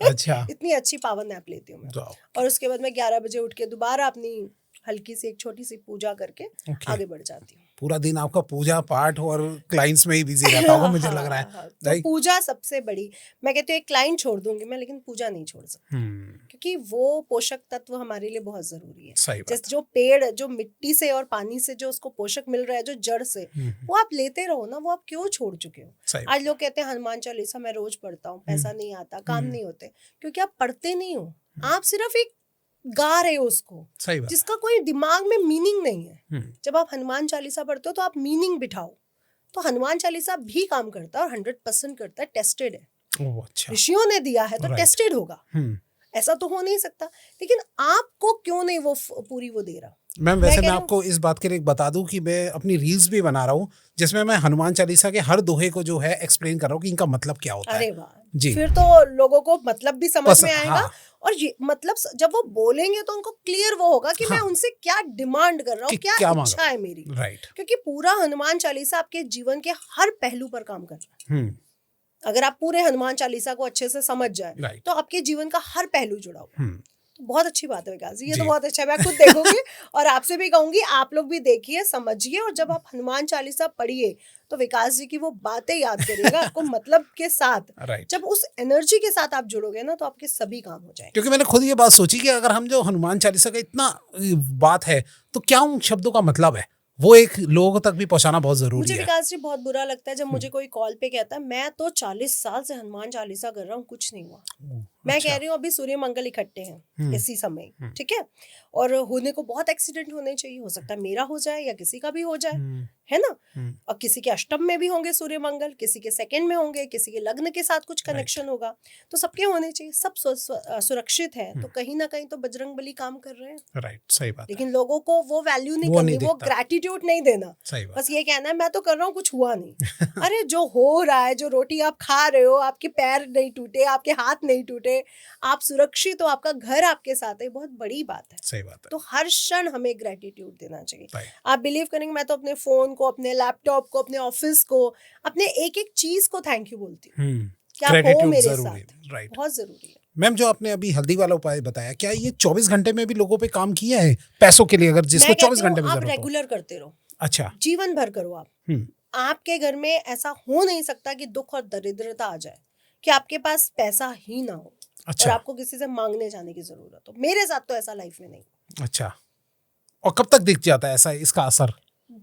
अच्छा। इतनी अच्छी पावर नैप लेती हूँ मैं। और उसके बाद मैं 11 बजे उठ के दोबारा अपनी हल्की सी एक छोटी सी पूजा करके आगे बढ़ जाती हूँ। पूरा दिन आपका पूजा पाठ और क्लाइंट्स में ही बिजी रहता होगा मुझे लग रहा है। हाँ, तो पूजा सबसे बड़ी, मैं कहती हूँ एक क्लाइंट छोड़ दूंगी मैं, लेकिन पूजा नहीं छोड़ सकती, क्योंकि वो पोषक तत्व हमारे लिए बहुत जरूरी है। जैसे जो पेड़ जो मिट्टी से और पानी से जो उसको पोषक मिल रहा है, जो जड़ से, वो आप लेते रहो ना, वो आप क्यों छोड़ चुके हो। आज लोग कहते हैं हनुमान चालीसा मैं रोज पढ़ता हूँ, पैसा नहीं आता, काम नहीं होते, क्योंकि आप पढ़ते नहीं हो, आप सिर्फ एक गा रहे हो उसको, जिसका कोई दिमाग में मीनिंग नहीं है। जब आप हनुमान चालीसा पढ़ते हो तो आप मीनिंग बिठाओ, तो हनुमान चालीसा भी काम करता है और 100% करता है, टेस्टेड है। अच्छा। ऋषियों ने दिया है तो टेस्टेड होगा, ऐसा तो हो नहीं सकता। लेकिन आपको क्यों नहीं वो पूरी वो दे रहा। मैम वैसे मैं आपको इस बात के लिए बता दूं कि मैं अपनी रील्स भी बना रहा हूँ जिसमें मैं हनुमान चालीसा के हर दोहे को जो है एक्सप्लेन कर रहा हूँ कि इनका मतलब क्या होता है। अरे वाह जी, फिर तो लोगों को मतलब भी समझ में आएगा। हाँ। और ये मतलब जब वो बोलेंगे तो उनको क्लियर वो होगा कि हाँ। मैं उनसे क्या डिमांड कर रहा हूँ, क्या इच्छा है मेरी। राइट। क्योंकि पूरा हनुमान चालीसा आपके जीवन के हर पहलू पर काम कर रहा है। अगर आप पूरे हनुमान चालीसा को अच्छे से समझ जाए तो आपके जीवन का हर पहलू जुड़ा हुआ है। तो बहुत अच्छी बात है विकास जी, ये तो बहुत अच्छा है, मैं खुद देखूंगी और आपसे भी कहूंगी आप लोग भी देखिए, समझिए, और जब आप हनुमान चालीसा पढ़िए तो विकास जी की वो बातें याद करिएगा आपको मतलब के साथ। जब उस एनर्जी के साथ आप जुड़ोगे ना तो आपके सभी काम हो जाएंगे। क्योंकि मैंने खुद ये बात सोची कि अगर हम जो हनुमान चालीसा का इतना बात है तो क्या उन शब्दों का मतलब है, वो एक लोगों तक भी पहुंचाना बहुत जरूरी है। मुझे विकास जी बहुत बुरा लगता है जब मुझे कोई कॉल पे कहता है मैं तो 40 साल से हनुमान चालीसा कर रहा हूँ, कुछ नहीं हुआ। मैं कह रही हूँ अभी सूर्य मंगल इकट्ठे हैं इसी समय, ठीक है, और होने को बहुत एक्सीडेंट होने चाहिए, हो सकता है मेरा हो जाए या किसी का भी हो जाए, है ना। और किसी के अष्टम में भी होंगे सूर्य मंगल, किसी के सेकंड में होंगे, किसी के लग्न के साथ कुछ कनेक्शन होगा, तो सबके होने चाहिए, सब सुरक्षित है। तो कहीं ना कहीं तो बजरंगबली काम कर रहे हैं। राइट, सही बात। लेकिन लोगों को वो वैल्यू नहीं करनी, वो ग्रेटिट्यूड नहीं देना, बस ये कहना है मैं तो कर रहा हूँ, कुछ हुआ नहीं। अरे जो हो रहा है, जो रोटी आप खा रहे हो, आपके पैर नहीं टूटे, आपके हाथ नहीं टूटे, आप सुरक्षित हो, आपका घर आपके साथ है, बहुत बड़ी बात है। सही बात है। तो हर क्षण हमें ग्रेटिट्यूड देना चाहिए। आप बिलीव करेंगे, मैं तो अपने फोन को, अपने लैपटॉप को, अपने ऑफिस को, अपने एक एक चीज को थैंक यू बोलती हूँ कि आप हो मेरे साथ। राइट, बहुत जरूरी है। मैम जो आपने अभी हल्दी वाला उपाय बताया, क्या ये 24 घंटे में भी लोगों पे काम किया है पैसों के लिए, अगर जिसको 24 घंटे में जरूरत हो? आप रेगुलर करते रहो। अच्छा, जीवन भर करो आप। आपके घर में ऐसा हो नहीं सकता कि दुख और दरिद्रता आ जाए, कि आपके पास पैसा ही ना हो। अच्छा। और आपको किसी से मांगने जाने की जरूरत हो। मेरे साथ तो ऐसा लाइफ में नहीं। अच्छा, और कब तक दिख जाता है ऐसा, इसका असर?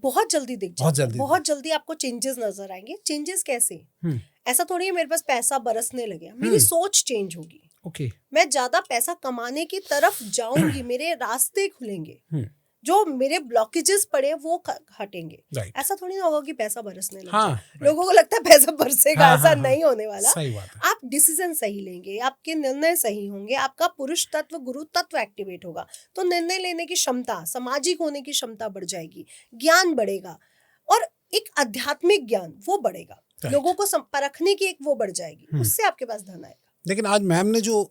बहुत जल्दी दिख जाता है, बहुत जल्दी आपको चेंजेस नजर आएंगे। चेंजेस कैसे? ऐसा थोड़ी है मेरे पास पैसा बरसने लगे, मेरी सोच चेंज होगी। ओके, मैं ज्यादा पैसा कमाने की तरफ जाऊंगी, मेरे रास्ते खुलेंगे, जो मेरे ब्लॉकेजेस पड़े वो हटेंगे। ऐसा थोड़ी ना होगा कि पैसा बरसने लगे। हाँ, लोगों को लगता है पैसा बरसेगा, ऐसा नहीं होने वाला। सही बात है। आप डिसीजन सही लेंगे, आपके निर्णय सही होंगे, आपका पुरुष तत्व गुरु तत्व एक्टिवेट होगा, तो निर्णय लेने की क्षमता, सामाजिक होने की क्षमता बढ़ जाएगी, ज्ञान बढ़ेगा, और एक आध्यात्मिक ज्ञान वो बढ़ेगा, लोगों को परखने की एक वो बढ़ जाएगी, उससे आपके पास धन आएगा। लेकिन आज मैम ने जो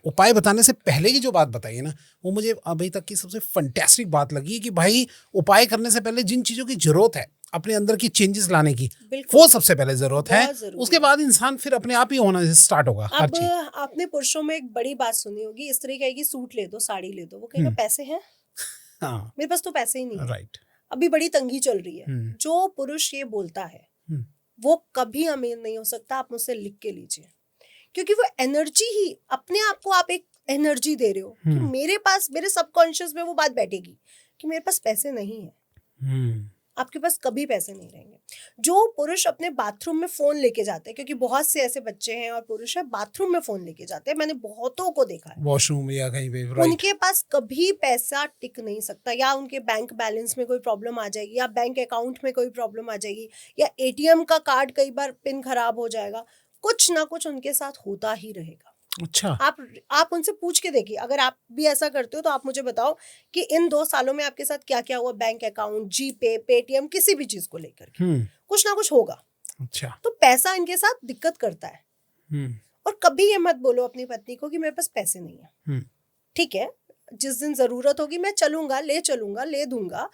उपाय बताने से पहले की जो बात बताई है ना, वो मुझे अभी तक की सबसे फंटास्टिक बात लगी कि भाई उपाय करने से पहले जिन चीजों की जरूरत है अपने अंदर की चेंजेस लाने की, वो सबसे पहले जरूरत है, उसके बाद इंसान फिर अपने आप ही होना स्टार्ट होगा। अब आपने पुरुषों में एक बड़ी बात सुनी होगी, स्त्री कहेगी सूट ले दो, साड़ी ले दो, वो कहेगा पैसे हैं? हाँ, मेरे पास तो पैसे ही नहीं है। राइट, अभी बड़ी तंगी चल रही है। जो पुरुष ये बोलता है वो कभी अमीर नहीं हो सकता। आप मुझसे लिख के लीजिए, क्योंकि वो एनर्जी ही, अपने आप को आप एक एनर्जी दे रहे हो कि मेरे पास, मेरे सबकॉन्शियस में वो बात बैठेगी कि मेरे पास पैसे नहीं है। आपके पास कभी पैसे नहीं रहेंगे। जो पुरुष अपने बाथरूम में फोन लेके जाते हैं, क्योंकि बहुत से ऐसे बच्चे हैं और पुरुष है बाथरूम में फोन लेके जाते हैं, मैंने बहुतों को देखा है, वॉशरूम या कहीं पे, उनके पास कभी पैसा टिक नहीं सकता। या उनके बैंक बैलेंस में कोई प्रॉब्लम आ जाएगी, या बैंक अकाउंट में कोई प्रॉब्लम आ जाएगी, या एटीएम का कार्ड कई बार पिन खराब हो जाएगा, कुछ ना कुछ उनके साथ होता ही रहेगा। अच्छा, आप उनसे पूछ के देखिए, अगर आप भी ऐसा करते हो तो आप मुझे बताओ कि इन 2 सालों में आपके साथ क्या क्या हुआ, बैंक अकाउंट, जीपे, पेटीएम, किसी भी चीज को लेकर कुछ ना कुछ होगा। अच्छा, तो पैसा इनके साथ दिक्कत करता है। और कभी ये मत बोलो अपनी पत्नी को कि मेरे पास पैसे नहीं है। ठीक है, जिस दिन जरूरत होगी मैं चलूंगा, ले दूंगा,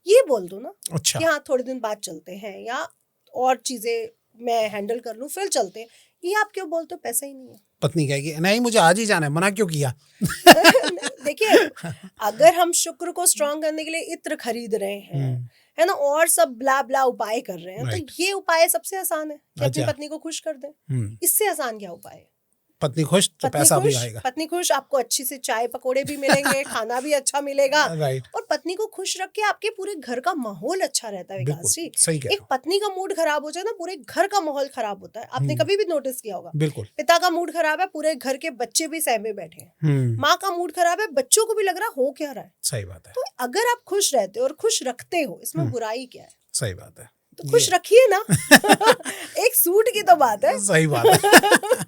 ये बोल दो ना। अच्छा, कि हाँ थोड़े दिन बाद चलते हैं, या और चीजें मैं हैंडल कर लूं फिर चलते हैं, ये आप क्यों बोलते हो पैसा ही नहीं है? पत्नी कहेगी नहीं मुझे आज ही जाना है, मना क्यों किया? देखिए, अगर हम शुक्र को स्ट्रांग करने के लिए इत्र खरीद रहे हैं, है ना, और सब ब्ला ब्ला उपाय कर रहे हैं, तो ये उपाय सबसे आसान है कि अपनी पत्नी को खुश कर दें। इससे आसान क्या उपाय है? पत्नी खुश तो पैसा भी आएगा। पत्नी खुश, आपको अच्छी से चाय पकोड़े भी मिलेंगे, खाना भी अच्छा मिलेगा। और पत्नी को खुश रख के आपके पूरे घर का माहौल अच्छा रहता है विकास जी। एक पत्नी का मूड खराब हो जाए ना, पूरे घर का माहौल खराब होता है। आपने कभी भी नोटिस किया होगा? बिल्कुल। पिता का मूड खराब है, पूरे घर के बच्चे भी सहमे बैठे हैं। माँ का मूड खराब है, बच्चों को भी लग रहा हो क्या रहा है। सही बात है। तो अगर आप खुश रहते हो और खुश रखते हो, इसमें बुराई क्या है? सही बात है, तो खुश रखिए ना। एक सूट की तो बात है। सही बात है।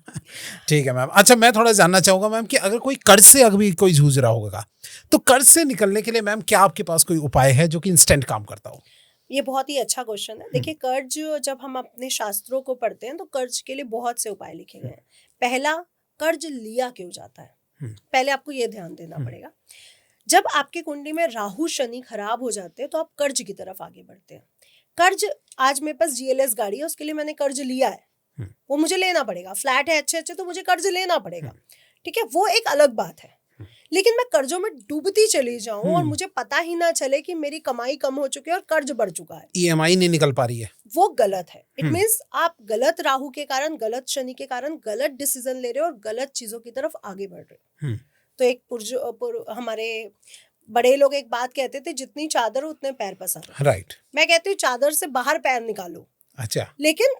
ठीक है मैम। अच्छा, मैं थोड़ा जानना चाहूंगा मैम कि अगर कोई कर्ज से अभी कोई जूझ रहा होगा, तो कर्ज से निकलने के लिए मैम क्या आपके पास कोई उपाय है जो कि इंस्टेंट काम करता हो? ये बहुत ही अच्छा क्वेश्चन है। देखिए, कर्ज जब हम अपने शास्त्रों को पढ़ते हैं तो कर्ज के लिए बहुत से उपाय लिखे गए हैं। पहला, कर्ज लिया क्यों जाता है, पहले आपको ये ध्यान देना पड़ेगा। जब आपकी कुंडली में राहु शनि खराब हो जाते हैं तो आप कर्ज की तरफ आगे बढ़ते हैं। कर्ज, आज मेरे पास GLS गाड़ी है, उसके लिए मैंने कर्ज लिया है, वो मुझे लेना पड़ेगा। फ्लैट है अच्छे अच्छे, तो मुझे कर्ज लेना पड़ेगा, ठीक है, वो एक अलग बात है। लेकिन मैं कर्जों में डूबती चली जाऊं और मुझे पता ही ना चले कि मेरी कमाई कम हो चुकी है और कर्ज बढ़ चुका है, EMI नहीं निकल पा रही है, वो गलत है। इट मीन्स आप गलत राहु के कारण, गलत शनि के कारण गलत डिसीजन ले रहे हो और गलत चीजों की तरफ आगे बढ़ रहे हो। तो एक हमारे बड़े लोग एक बात कहते थे, जितनी चादर हो उतने पैर पसारो। राइट। मैं कहती हूँ चादर से बाहर पैर निकालो। अच्छा। लेकिन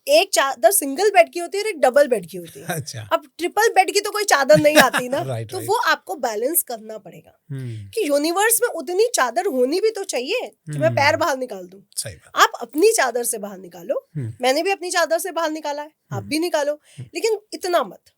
एक चादर सिंगल बेड की होती है और एक डबल बेड की होती है। अच्छा। अब ट्रिपल बेड की तो कोई चादर नहीं आती ना। राइट, तो वो आपको बैलेंस करना पड़ेगा कि यूनिवर्स में उतनी चादर होनी भी तो चाहिए कि मैं पैर बाहर निकाल दूं। सही बात। आप अपनी चादर से बाहर निकालो, मैंने भी अपनी चादर से बाहर निकाला है, आप भी निकालो, लेकिन इतना मत।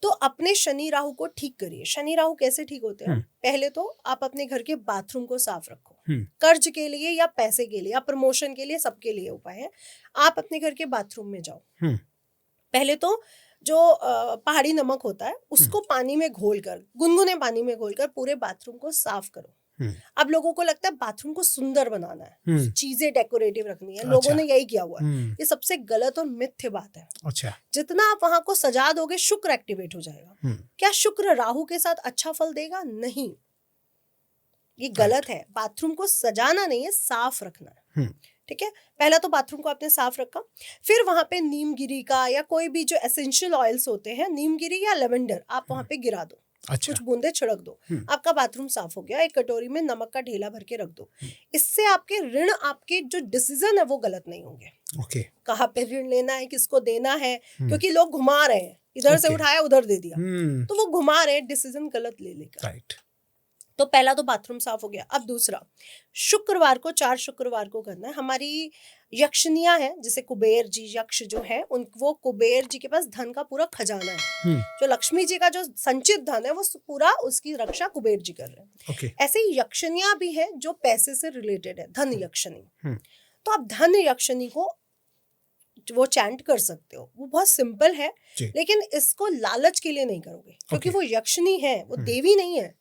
तो अपने शनि राहु को ठीक करिए। शनि राहु कैसे ठीक होते हैं? पहले तो आप अपने घर के बाथरूम को साफ रखो। कर्ज के लिए या पैसे के लिए या प्रमोशन के लिए, सबके लिए उपाय है। आप अपने घर के बाथरूम में जाओ, पहले तो जो पहाड़ी नमक होता है उसको पानी में घोलकर, गुनगुने पानी में घोलकर पूरे बाथरूम को साफ करो। अब लोगों को लगता है बाथरूम को सुंदर बनाना है, चीजें डेकोरेटिव रखनी है। लोगों ने यही किया हुआ है। ये सबसे गलत और मिथ्य बात है। अच्छा। जितना आप वहां को सजा दोगे, शुक्र एक्टिवेट हो जाएगा। क्या शुक्र राहु के साथ अच्छा फल देगा? नहीं, ये गलत है। बाथरूम को सजाना नहीं है, साफ रखना है, ठीक है। पहला तो बाथरूम को आपने साफ रखा, फिर वहां पे नीमगिरी का या कोई भी जो एसेंशियल ऑयल्स होते हैं, नीमगिरी या लेवेंडर, आप वहां पे गिरा दो। अच्छा। कुछ बूंदे छिड़क दो, आपका बाथरूम साफ हो गया। एक कटोरी में नमक का ढेला भर के रख दो। इससे आपके ऋण, आपके जो डिसीजन है वो गलत नहीं होंगे। ओके। कहाँ पे ऋण लेना है, किसको देना है, क्योंकि लोग घुमा रहे हैं, इधर से उठाया उधर दे दिया, तो वो घुमा रहे हैं डिसीजन गलत ले लेकर। राइट। तो पहला तो बाथरूम साफ हो गया। अब दूसरा, शुक्रवार को, 4 शुक्रवार को करना है। हमारी यक्षनियां हैं, जैसे कुबेर जी, यक्ष जो है वो कुबेर जी के पास धन का पूरा खजाना है। जो लक्ष्मी जी का जो संचित धन है वो पूरा, उसकी रक्षा कुबेर जी कर रहे हैं। okay. ऐसे ही यक्षनियां भी है जो पैसे से रिलेटेड है, धन यक्षनी। तो आप धन यक्षनी को वो चैंट कर सकते हो, वो बहुत सिंपल है, लेकिन इसको लालच के लिए नहीं करोगे, क्योंकि वो यक्षनी है, वो देवी नहीं है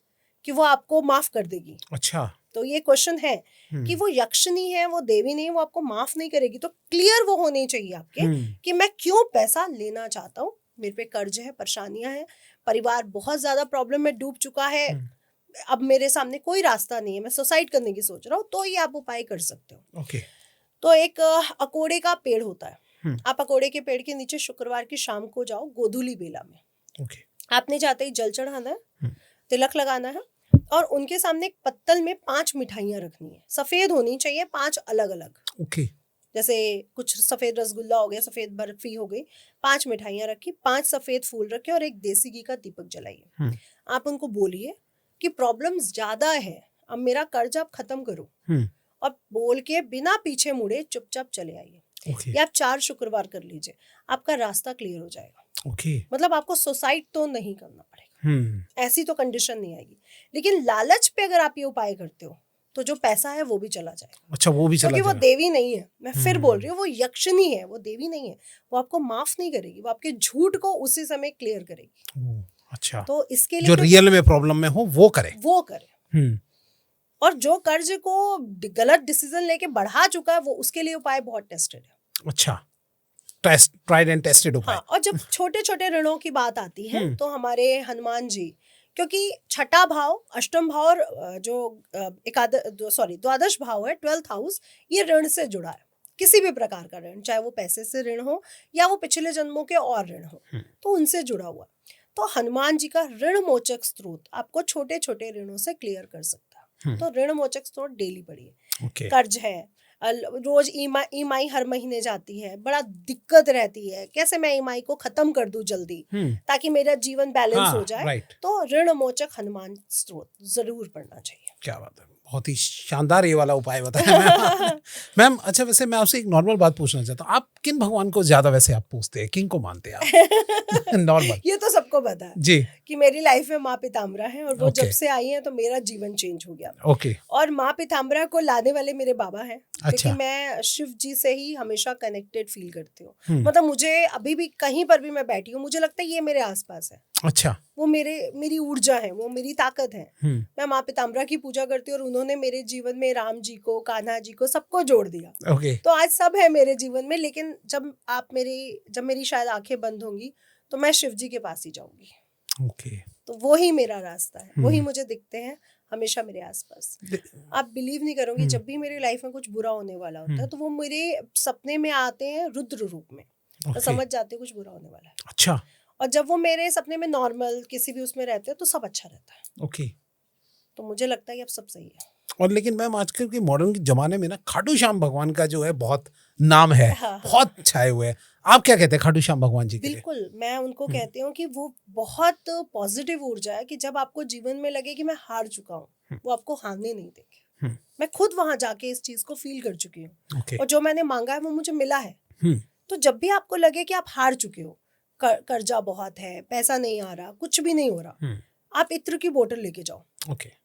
कि वो आपको माफ कर देगी। अच्छा। तो ये क्वेश्चन है कि वो यक्षनी है, वो देवी नहीं, वो आपको माफ नहीं करेगी। तो क्लियर वो होने चाहिए आपके कि मैं क्यों पैसा लेना चाहता हूँ, मेरे पे कर्ज है, परेशानियां हैं, परिवार बहुत ज्यादा प्रॉब्लम में डूब चुका है, अब मेरे सामने कोई रास्ता नहीं है, मैं सुसाइड करने की सोच रहा हूँ, तो ये आप उपाय कर सकते हो। okay. तो एक अकोड़े का पेड़ होता है, आप अकोड़े के पेड़ के नीचे शुक्रवार की शाम को जाओ, गोधूली बेला में। okay. आपने जाते ही जल चढ़ाना है, तिलक लगाना है, और उनके सामने एक पत्तल में 5 मिठाइयां रखनी है, सफेद होनी चाहिए, 5 अलग अलग। okay. जैसे कुछ सफेद रसगुल्ला हो गया, सफेद बर्फी हो गई, 5 मिठाइयां रखी, 5 सफेद फूल रखे और एक देसी घी का दीपक जलाइए। आप उनको बोलिए कि प्रॉब्लम्स ज्यादा है, अब मेरा कर्ज आप खत्म करो, और बोल के बिना पीछे मुड़े चुपचाप चले आइए। okay. या आप 4 शुक्रवार कर लीजिए, आपका रास्ता क्लियर हो जाएगा। okay. मतलब आपको सुसाइड तो नहीं करना पड़ेगा, ऐसी तो कंडीशन नहीं आएगी। लेकिन लालच पे अगर आप ये उपाय करते हो तो जो पैसा है वो भी चला जाएगा। अच्छा, वो भी चला जाएगा, क्योंकि वो देवी नहीं है। मैं फिर बोल रही हूँ, वो यक्षनी है, वो देवी नहीं है। वो आपको माफ नहीं करेगी, वो आपके झूठ को उसी समय क्लियर करेगी। अच्छा। तो इसके लिए जो रियल में प्रॉब्लम में हो वो करे। और जो कर्ज को गलत डिसीजन लेके बढ़ा चुका है, वो उसके लिए उपाय बहुत टेस्टेड है। अच्छा। ट्राइड एंड टेस्टेड उपाय। हाँ, और जब छोटे छोटे ऋणों की बात आती है हम्म। तो हमारे हनुमान जी, क्योंकि छठा भाव, अष्टम भाव और जो द्वादश भाव है, 12th हाउस, ये ऋण से जुड़ा है। किसी भी प्रकार का ऋण, चाहे वो पैसे से ऋण हो या वो पिछले जन्मों के और ऋण हो, तो उनसे जुड़ा हुआ। तो हनुमान जी का ऋण मोचक स्त्रोत आपको छोटे छोटे ऋणों से क्लियर कर सकता है। तो ऋण मोचक स्त्रोत डेली पढ़िए। कर्ज है, रोज ईएमआई हर महीने जाती है, बड़ा दिक्कत रहती है, कैसे मैं ईएमआई को खत्म कर दूं जल्दी ताकि मेरा जीवन बैलेंस हो जाए, तो ऋण मोचक हनुमान स्त्रोत जरूर पढ़ना चाहिए। क्या बात है, बहुत ही शानदार ये वाला उपाय बताया मैम। अच्छा, वैसे मैं आपसे एक नॉर्मल बात पूछना चाहता हूँ, आप किन भगवान को ज्यादा वैसे आप पूछते हैं, किन को मानते हैं आप? नॉर्मल। ये तो सबको पता है जी कि मेरी लाइफ में माँ पीताम्बरा है, और वो जब से आई है तो मेरा जीवन चेंज हो गया। ओके। और माँ पीताम्बरा को लाने वाले मेरे बाबा हैं। अच्छा। क्योंकि मैं शिव जी से ही हमेशा कनेक्टेड फील करती हूँ। मतलब मुझे अभी भी कहीं पर भी मैं बैठी हूँ, मुझे लगता है ये मेरे आसपास है। अच्छा। वो मेरी ऊर्जा है, वो मेरी ताकत है। मैं माँ पीताम्बरा की पूजा करती हूँ और उन्होंने मेरे जीवन में राम जी को, कान्हा जी को, सबको जोड़ दिया। तो आज सब है मेरे जीवन में। लेकिन जब मेरी शायद आंखें बंद होंगी तो मैं शिव जी के पास ही जाऊंगी। तो वो ही मेरा रास्ता है, वही मुझे दिखते हैं हमेशा मेरे आसपास। आप बिलीव नहीं करोगे, जब भी मेरी लाइफ में कुछ बुरा होने वाला होता है तो वो मेरे सपने में आते हैं रुद्र रूप में। तो समझ जाते कुछ बुरा होने वाला है। अच्छा। और जब वो मेरे सपने में नॉर्मल किसी भी उसमें रहते हैं तो सब अच्छा रहता है। ओके। तो मुझे लगता है कि अब सब सही है। और लेकिन मैम आजकल के मॉडर्न के जमाने में ना खाटू श्याम भगवान का जो है बहुत नाम है। हाँ। बहुत छाए हुए हैं। आप क्या कहते हैं खाटू श्याम भगवान जी के लिए? बिल्कुल, मैं उनको कहती हूँ कि वो बहुत पॉजिटिव ऊर्जा है, कि जब आपको जीवन में लगे कि मैं हार चुका हूँ, वो आपको हारने नहीं देंगे। मैं खुद वहां जाके इस चीज को फील कर चुकी हूँ। और जो मैंने मांगा है वो मुझे मिला है। तो जब भी आपको लगे कि आप हार चुके हो, कर्जा बहुत है, पैसा नहीं आ रहा, कुछ भी नहीं हो रहा, आप इत्र की बोतल लेके जाओ।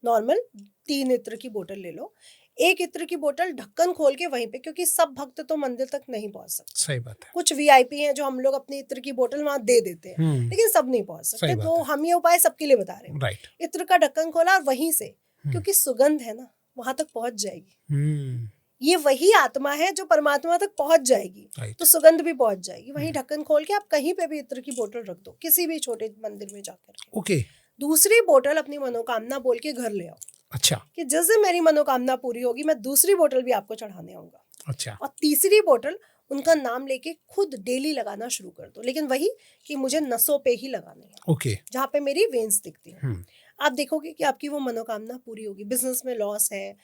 नॉर्मल 3 इत्र की बोतल ले लो। एक इत्र की बोतल ढक्कन खोल के वहीं पे, क्योंकि सब भक्त तो मंदिर तक नहीं पहुंच सकते। सही बात है। कुछ वीआईपी हैं जो हम लोग अपनी इत्र की बोतल वहां दे देते हैं, लेकिन सब नहीं पहुंच सकते। तो हम ये उपाय सबके लिए बता रहे हैं। इत्र का ढक्कन खोला और वहीं से, क्योंकि सुगंध है ना, वहां तक पहुंच जाएगी। ये वही आत्मा है जो परमात्मा तक पहुंच जाएगी। तो सुगंध भी पहुंच जाएगी। वहीं ढक्कन खोल के आप कहीं पे भी इत्र की बोतल रख दो, किसी भी छोटे मंदिर में जाकर। ओके। दूसरी बोतल अपनी मनोकामना बोल के घर ले आओ। अच्छा। कि जिस दिन मेरी मनोकामना पूरी होगी मैं दूसरी बोतल भी आपको चढ़ाने आऊंगा। अच्छा। और तीसरी बोतल उनका नाम लेके खुद डेली लगाना शुरू कर दो, लेकिन वही कि मुझे नसों पे ही लगाने हैं। ओके। जहाँ पे मेरी वेन्स दिखती हैं। आप देखोगे कि आपकी वो मनोकामना पूरी होगी। बिजनेस में लॉस है,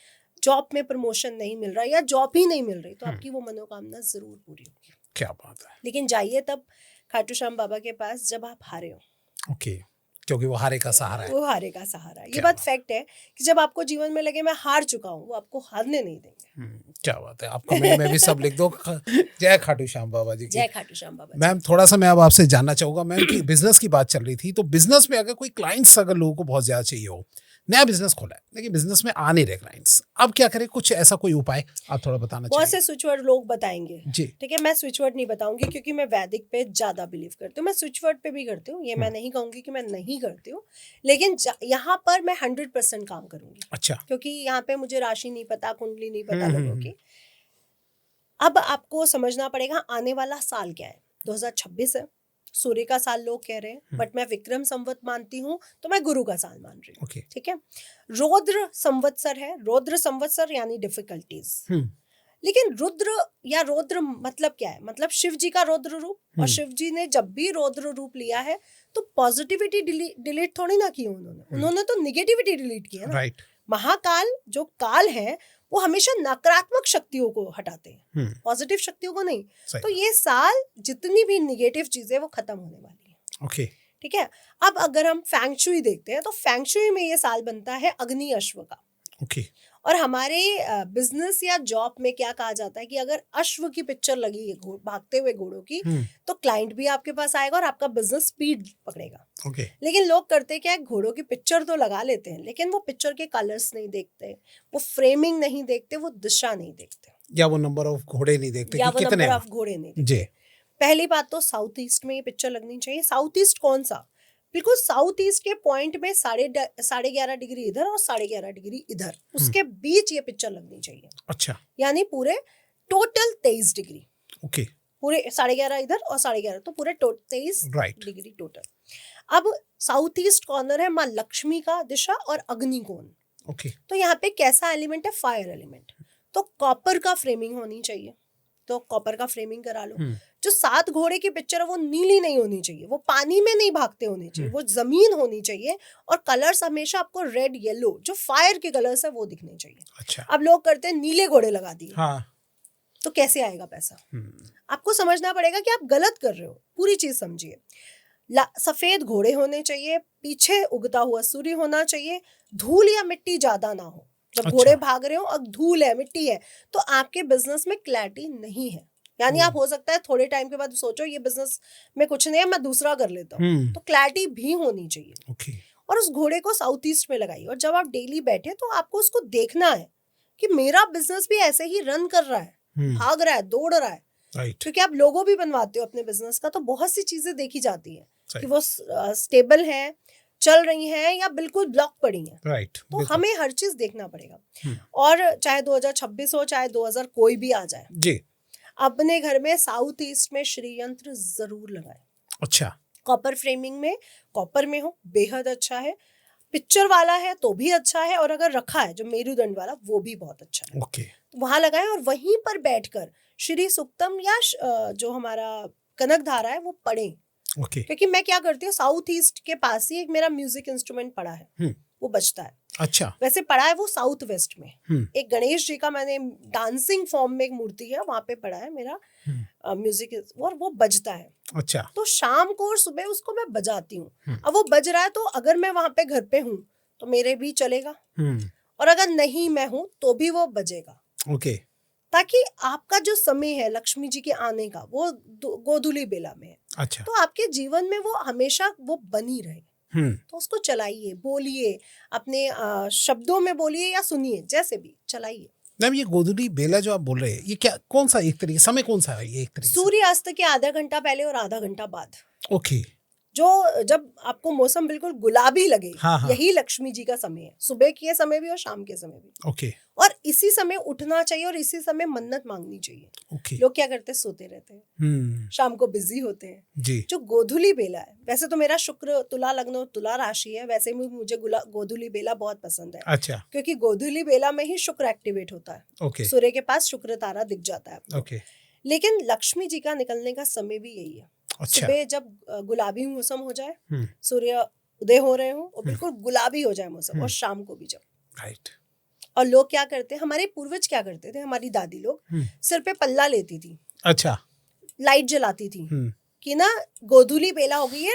जॉब में प्रमोशन नहीं मिल रहा या जॉब ही नहीं मिल रही, तो आपकी वो मनोकामना जरूर पूरी होगी। क्या बात है। लेकिन जाइए तब खाटू श्याम बाबा के पास जब आप हारे हो। ओके। क्योंकि वो हारे का सहारा है। वो हारे का सहारा है। ये बात फैक्ट है कि जब आपको जीवन में लगे मैं हार चुका हूँ, वो आपको हारने नहीं देंगे। क्या बात है। आप कमेंट में भी सब लिख दो जय खाटू श्याम बाबा जी की। जय खाटू श्याम बाबा। मैम थोड़ा सा मैं अब आपसे जानना चाहूंगा मैम कि बिजनेस की बात चल रही थी, तो बिजनेस में अगर कोई क्लाइंट्स अगर लोगों को बहुत ज्यादा चाहिए हो, नया बिजनेस खोला है लेकिन बिजनेस में आ नहीं रहे क्लाइंट्स, अब क्या करें? कुछ ऐसा कोई उपाय आप थोड़ा बताना चाहिए। बहुत से स्विच वर्ड लोग बताएंगे जी, ठीक है। मैं स्विच वर्ड नहीं बताऊंगी क्योंकि मैं वैदिक पे ज्यादा बिलीव करती हूँ। मैं स्विच वर्ड पे भी करती हूँ, ये मैं नहीं कहूंगी कि मैं नहीं करती हूँ, लेकिन यहाँ पर मैं 100% काम करूंगी। अच्छा। क्योंकि यहाँ पे मुझे राशि नहीं पता, कुंडली नहीं पता लोगों की। अब आपको समझना पड़ेगा आने वाला साल क्या है। 2026 है, सूर्य का साल लोग कह रहे हैं, बट मैं विक्रम संवत मानती हूँ, तो मैं गुरु का साल मान रही हूँ। ठीक है। रौद्र संवत्सर है, रौद्र संवत्सर यानी डिफिकल्टीज। लेकिन रुद्र या रौद्र मतलब क्या है? मतलब शिव जी का रौद्र रूप। और शिव जी ने जब भी रौद्र रूप लिया है तो पॉजिटिविटी डिलीट थोड़ी ना की उन्होंने तो निगेटिविटी डिलीट की है ना। महाकाल जो काल है वो हमेशा नकारात्मक शक्तियों को हटाते हैं, पॉजिटिव शक्तियों को नहीं। तो ये साल जितनी भी निगेटिव चीजें वो खत्म होने वाली है। ओके। ठीक है। अब अगर हम फेंग शुई देखते हैं तो फेंग शुई में ये साल बनता है अग्नि अश्व का। ओके। और हमारे बिजनेस या जॉब में क्या कहा जाता है कि अगर अश्व की पिक्चर लगी है भागते हुए घोड़ों की, तो क्लाइंट भी आपके पास आएगा और आपका बिजनेस स्पीड पकड़ेगा। लेकिन लोग करते क्या है, घोड़ों की पिक्चर तो लगा लेते हैं लेकिन वो पिक्चर के कलर्स नहीं देखते, वो फ्रेमिंग नहीं देखते, वो दिशा नहीं देखते, या वो नंबर ऑफ घोड़े नहीं देखते या वो नंबर ऑफ घोड़े नहीं देखते। पहली बात तो साउथ ईस्ट में ये पिक्चर लगनी चाहिए। साउथ ईस्ट कौन सा? बिल्कुल साउथ ईस्ट के पॉइंट में 11.5 डिग्री इधर और 11.5 डिग्री इधर, उसके बीच ये पिक्चर लगनी चाहिए। अच्छा। यानी पूरे टोटल 23 डिग्री। ओके। पूरे 11.5 इधर और 11.5, तो पूरे 23 राइट। Degree total. अब साउथ ईस्ट कॉर्नर है माँ लक्ष्मी का दिशा और अग्निकोण। ओके। तो यहाँ पे कैसा एलिमेंट है? Fire element. तो कॉपर का फ्रेमिंग होनी चाहिए, तो कॉपर का फ्रेमिंग करा लो। जो 7 घोड़े की पिक्चर है वो नीली नहीं होनी चाहिए, वो पानी में नहीं भागते होने चाहिए, वो जमीन होनी चाहिए, और कलर्स हमेशा आपको रेड येलो जो फायर के कलर्स है वो दिखने चाहिए। अच्छा। अब लोग करते हैं नीले घोड़े लगा दिए, हाँ। तो कैसे आएगा पैसा? आपको समझना पड़ेगा कि आप गलत कर रहे हो, पूरी चीज समझिए। सफेद घोड़े होने चाहिए, पीछे उगता हुआ सूर्य होना चाहिए, धूल या मिट्टी ज्यादा ना हो। जब अच्छा। घोड़े भाग रहे हो और धूल है, मिट्टी है, तो आपके बिजनेस में क्लैरिटी नहीं है। यानी आप हो सकता है थोड़े टाइम के बाद सोचो ये बिजनेस में कुछ नहीं है, मैं दूसरा कर लेता हूँ, तो क्लैरिटी भी होनी चाहिए। ओके। और उस घोड़े को साउथ ईस्ट में लगाइए, और जब आप डेली बैठे तो आपको उसको देखना है कि मेरा बिजनेस भी ऐसे ही रन कर रहा है, भाग रहा है, दौड़ रहा है। राइट। क्योंकि आप लोगो भी बनवाते हो अपने बिजनेस का, तो बहुत सी चीजें देखी जाती हैं कि वो स्टेबल है, चल रही हैं, या बिल्कुल ब्लॉक पड़ी हैं। राइट। तो हमें हर चीज देखना पड़ेगा। और चाहे 2026 हो, चाहे 2000 कोई भी आ जाए जी, अपने घर में साउथ ईस्ट में श्री यंत्र जरूर लगाए। अच्छा। कॉपर फ्रेमिंग में, कॉपर में हो, बेहद अच्छा है। पिक्चर वाला है तो भी अच्छा है, और अगर रखा है जो मेरुदंड वाला वो भी बहुत अच्छा है। ओके। वहां लगाएं, और वहीं पर बैठकर श्री सुक्तम या जो हमारा कनक धारा है वो पढ़ें। ओके। क्योंकि मैं क्या करती हूँ, साउथ ईस्ट के पास ही एक मेरा म्यूजिक इंस्ट्रूमेंट पड़ा है, वो बजता है। अच्छा। वैसे पड़ा है वो साउथ वेस्ट में, एक गणेश जी का मैंने डांसिंग फॉर्म में एक मूर्ति है, वहां पे पड़ा है मेरा म्यूजिक, और वो बजता है। अच्छा। तो शाम को और सुबह उसको मैं बजाती हूँ। अब वो बज रहा है तो अगर मैं वहां पे घर पे हूँ तो मेरे भी चलेगा, और अगर नहीं मैं हूँ तो भी वो बजेगा। ओके। ताकि आपका जो समय है लक्ष्मी जी के आने का वो गोधूली बेला में है। अच्छा। तो आपके जीवन में वो हमेशा वो बनी रहे, तो उसको चलाइए, बोलिए, अपने शब्दों में बोलिए या सुनिए, जैसे भी चलाइए। मैम, ये गोधूली बेला जो आप बोल रहे हैं, ये क्या, कौन सा एक तरीके समय कौन सा है ये एक तरीके से? सूर्यास्त के आधा घंटा पहले और आधा घंटा बाद। ओके। जो जब आपको मौसम बिल्कुल गुलाबी लगे, हाँ। यही लक्ष्मी जी का समय है, सुबह के समय भी और शाम के समय भी। ओके। और इसी समय उठना चाहिए और इसी समय मन्नत मांगनी चाहिए। ओके। लोग क्या करते हैं, सोते रहते हैं, शाम को बिजी होते हैं जी। जो गोधूली बेला है, वैसे तो मेरा शुक्र तुला लग्न तुला राशि है, वैसे मुझे गोधूली बेला बहुत पसंद है। अच्छा। क्योंकि गोधूली बेला में ही शुक्र एक्टिवेट होता है। ओके। सूर्य के पास शुक्र तारा दिख जाता है। ओके। लेकिन लक्ष्मी जी का निकलने का समय भी यही है। अच्छा। सुबह जब गुलाबी मौसम हो जाए, सूर्य उदय हो रहे हो और बिल्कुल गुलाबी हो जाए मौसम, और शाम को भी जब। राइट। और लोग क्या करते हैं, हमारे पूर्वज क्या करते थे, हमारी दादी लोग सिर पे पल्ला लेती थी, अच्छा, लाइट जलाती थी कि ना गोधूली बेला हो गई है,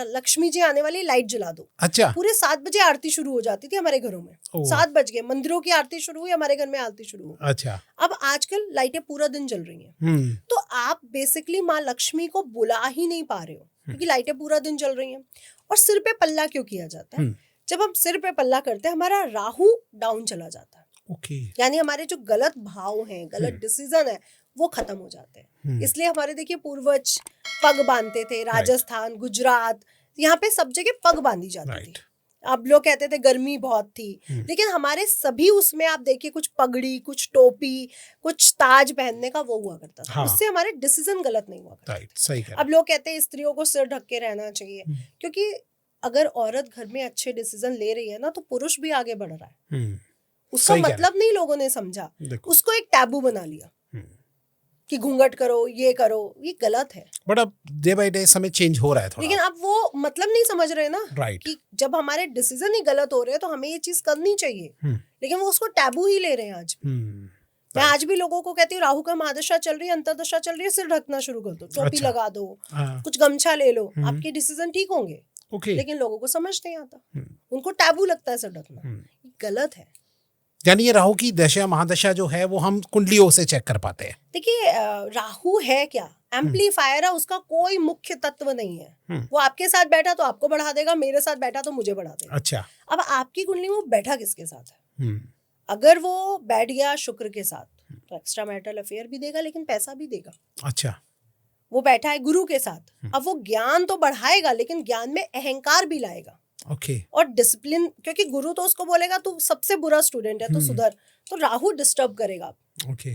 लक्ष्मी जी आने वाली, लाइट जला दो। अच्छा। पूरे 7 बजे आरती शुरू हो जाती थी हमारे घरों में। 7 बज गए, मंदिरों की आरती शुरू हुई, हमारे घर में आरती शुरू हो। अच्छा। अब आजकल लाइटें पूरा दिन जल रही हैं, तो आप बेसिकली माँ लक्ष्मी को बुला ही नहीं पा रहे हो, क्योंकि लाइटें पूरा दिन जल रही हैं। और सिर पे पल्ला क्यों किया जाता है? जब हम सिर पे पल्ला करते हैं, हमारा राहु डाउन चला जाता है। ओके। यानी हमारे जो गलत भाव हैं, गलत डिसीजन है, वो खत्म हो जाते हैं। इसलिए हमारे देखिए पूर्वज पग बांधते थे, राजस्थान, गुजरात, यहाँ पे सब जगह पग बांधी जाती थी। अब लोग कहते थे गर्मी बहुत थी, लेकिन हमारे सभी उसमें आप देखिए कुछ पगड़ी, कुछ टोपी, कुछ ताज पहनने का वो हुआ करता था। उससे हमारे डिसीजन गलत नहीं हुआ करते थे। सही अब लोग कहते हैं स्त्रियों को सिर ढक के रहना चाहिए, क्योंकि अगर औरत घर में अच्छे डिसीजन ले रही है ना, तो पुरुष भी आगे बढ़ रहा है। उसका मतलब नहीं लोगों ने समझा, उसको एक टैबू बना लिया कि घूंघट करो, ये करो, ये गलत है। बट अब डे बाय डे समय चेंज हो रहा है थोड़ा। लेकिन अब वो मतलब नहीं समझ रहे ना, कि जब हमारे डिसीजन ही गलत हो रहे हैं तो हमें ये चीज करनी चाहिए, लेकिन वो उसको टैबू ही ले रहे हैं आज भी। मैं आज भी लोगों को कहती हूँ, राहु का महादशा चल रही है, अंतर्दशा चल रही है, सिर ढकना शुरू कर दो, टोपी लगा दो, कुछ गमछा ले लो, आपके डिसीजन ठीक होंगे। लेकिन लोगों को समझ नहीं आता, उनको टैबू लगता है सिर ढकना, गलत है। यानी ये राहु की दशा महादशा जो है वो हम कुंडलियों से चेक कर पाते हैं। देखिए राहु है क्या, एम्पलीफायर है, उसका कोई मुख्य तत्व नहीं है। वो आपके साथ बैठा तो आपको बढ़ा देगा, मेरे साथ बैठा तो मुझे बढ़ा देगा। अच्छा। अब आपकी कुंडली में वो बैठा किसके साथ है? अगर वो बैठ गया शुक्र के साथ तो एक्स्ट्रा मैरिटल अफेयर भी देगा, लेकिन पैसा भी देगा। अच्छा। वो बैठा है गुरु के साथ, अब वो ज्ञान तो बढ़ाएगा, लेकिन ज्ञान में अहंकार भी लाएगा। ओके। और डिसिप्लिन, क्योंकि गुरु तो उसको बोलेगा तू सबसे बुरा स्टूडेंट है तो सुधर, तो राहु डिस्टर्ब करेगा। ओके।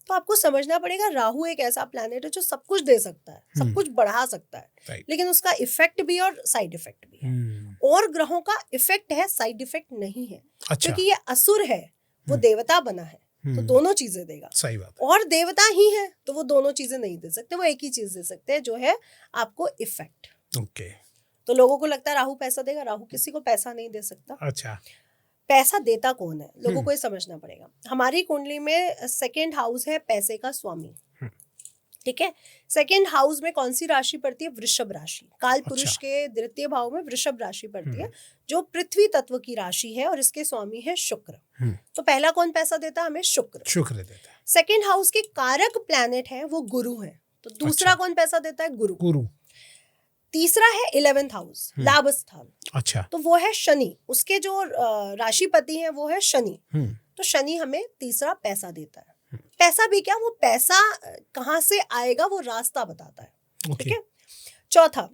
तो आपको समझना पड़ेगा राहु एक ऐसा प्लैनेट है जो सब कुछ दे सकता है, सब कुछ बढ़ा सकता है, Right. लेकिन उसका इफेक्ट भी और साइड इफेक्ट भी है। और ग्रहों का इफेक्ट है, साइड इफेक्ट नहीं है। अच्छा। क्योंकि ये असुर है, वो देवता बना है, तो दोनों चीजें देगा। सही बात है। और देवता ही है तो वो दोनों चीजें नहीं दे सकते, वो एक ही चीज दे सकते हैं जो है आपको इफेक्ट। ओके। तो लोगों को लगता है राहु पैसा देगा, राहु किसी को पैसा नहीं दे सकता। अच्छा। पैसा देता कौन है, लोगों को ये समझना पड़ेगा। हमारी कुंडली में सेकंड हाउस है पैसे का स्वामी, ठीक है। सेकंड हाउस में कौन सी राशि पड़ती है? वृषभ राशि। काल पुरुष के द्वितीय भाव में वृषभ राशि पड़ती है, जो पृथ्वी तत्व की राशि है, और इसके स्वामी है शुक्र। तो पहला कौन पैसा देता है हमें? शुक्र। शुक्र देता है। सेकंड हाउस के कारक प्लैनेट है वो गुरु है, तो दूसरा कौन पैसा देता है? गुरु। गुरु। तीसरा है 11th हाउस, लाभ स्थान। अच्छा। तो वो है शनि, उसके जो राशिपति हैं वो है शनि। तो शनि हमें तीसरा पैसा देता है। पैसा भी क्या, वो पैसा कहाँ से आएगा वो रास्ता बताता है, ठीक है। चौथा,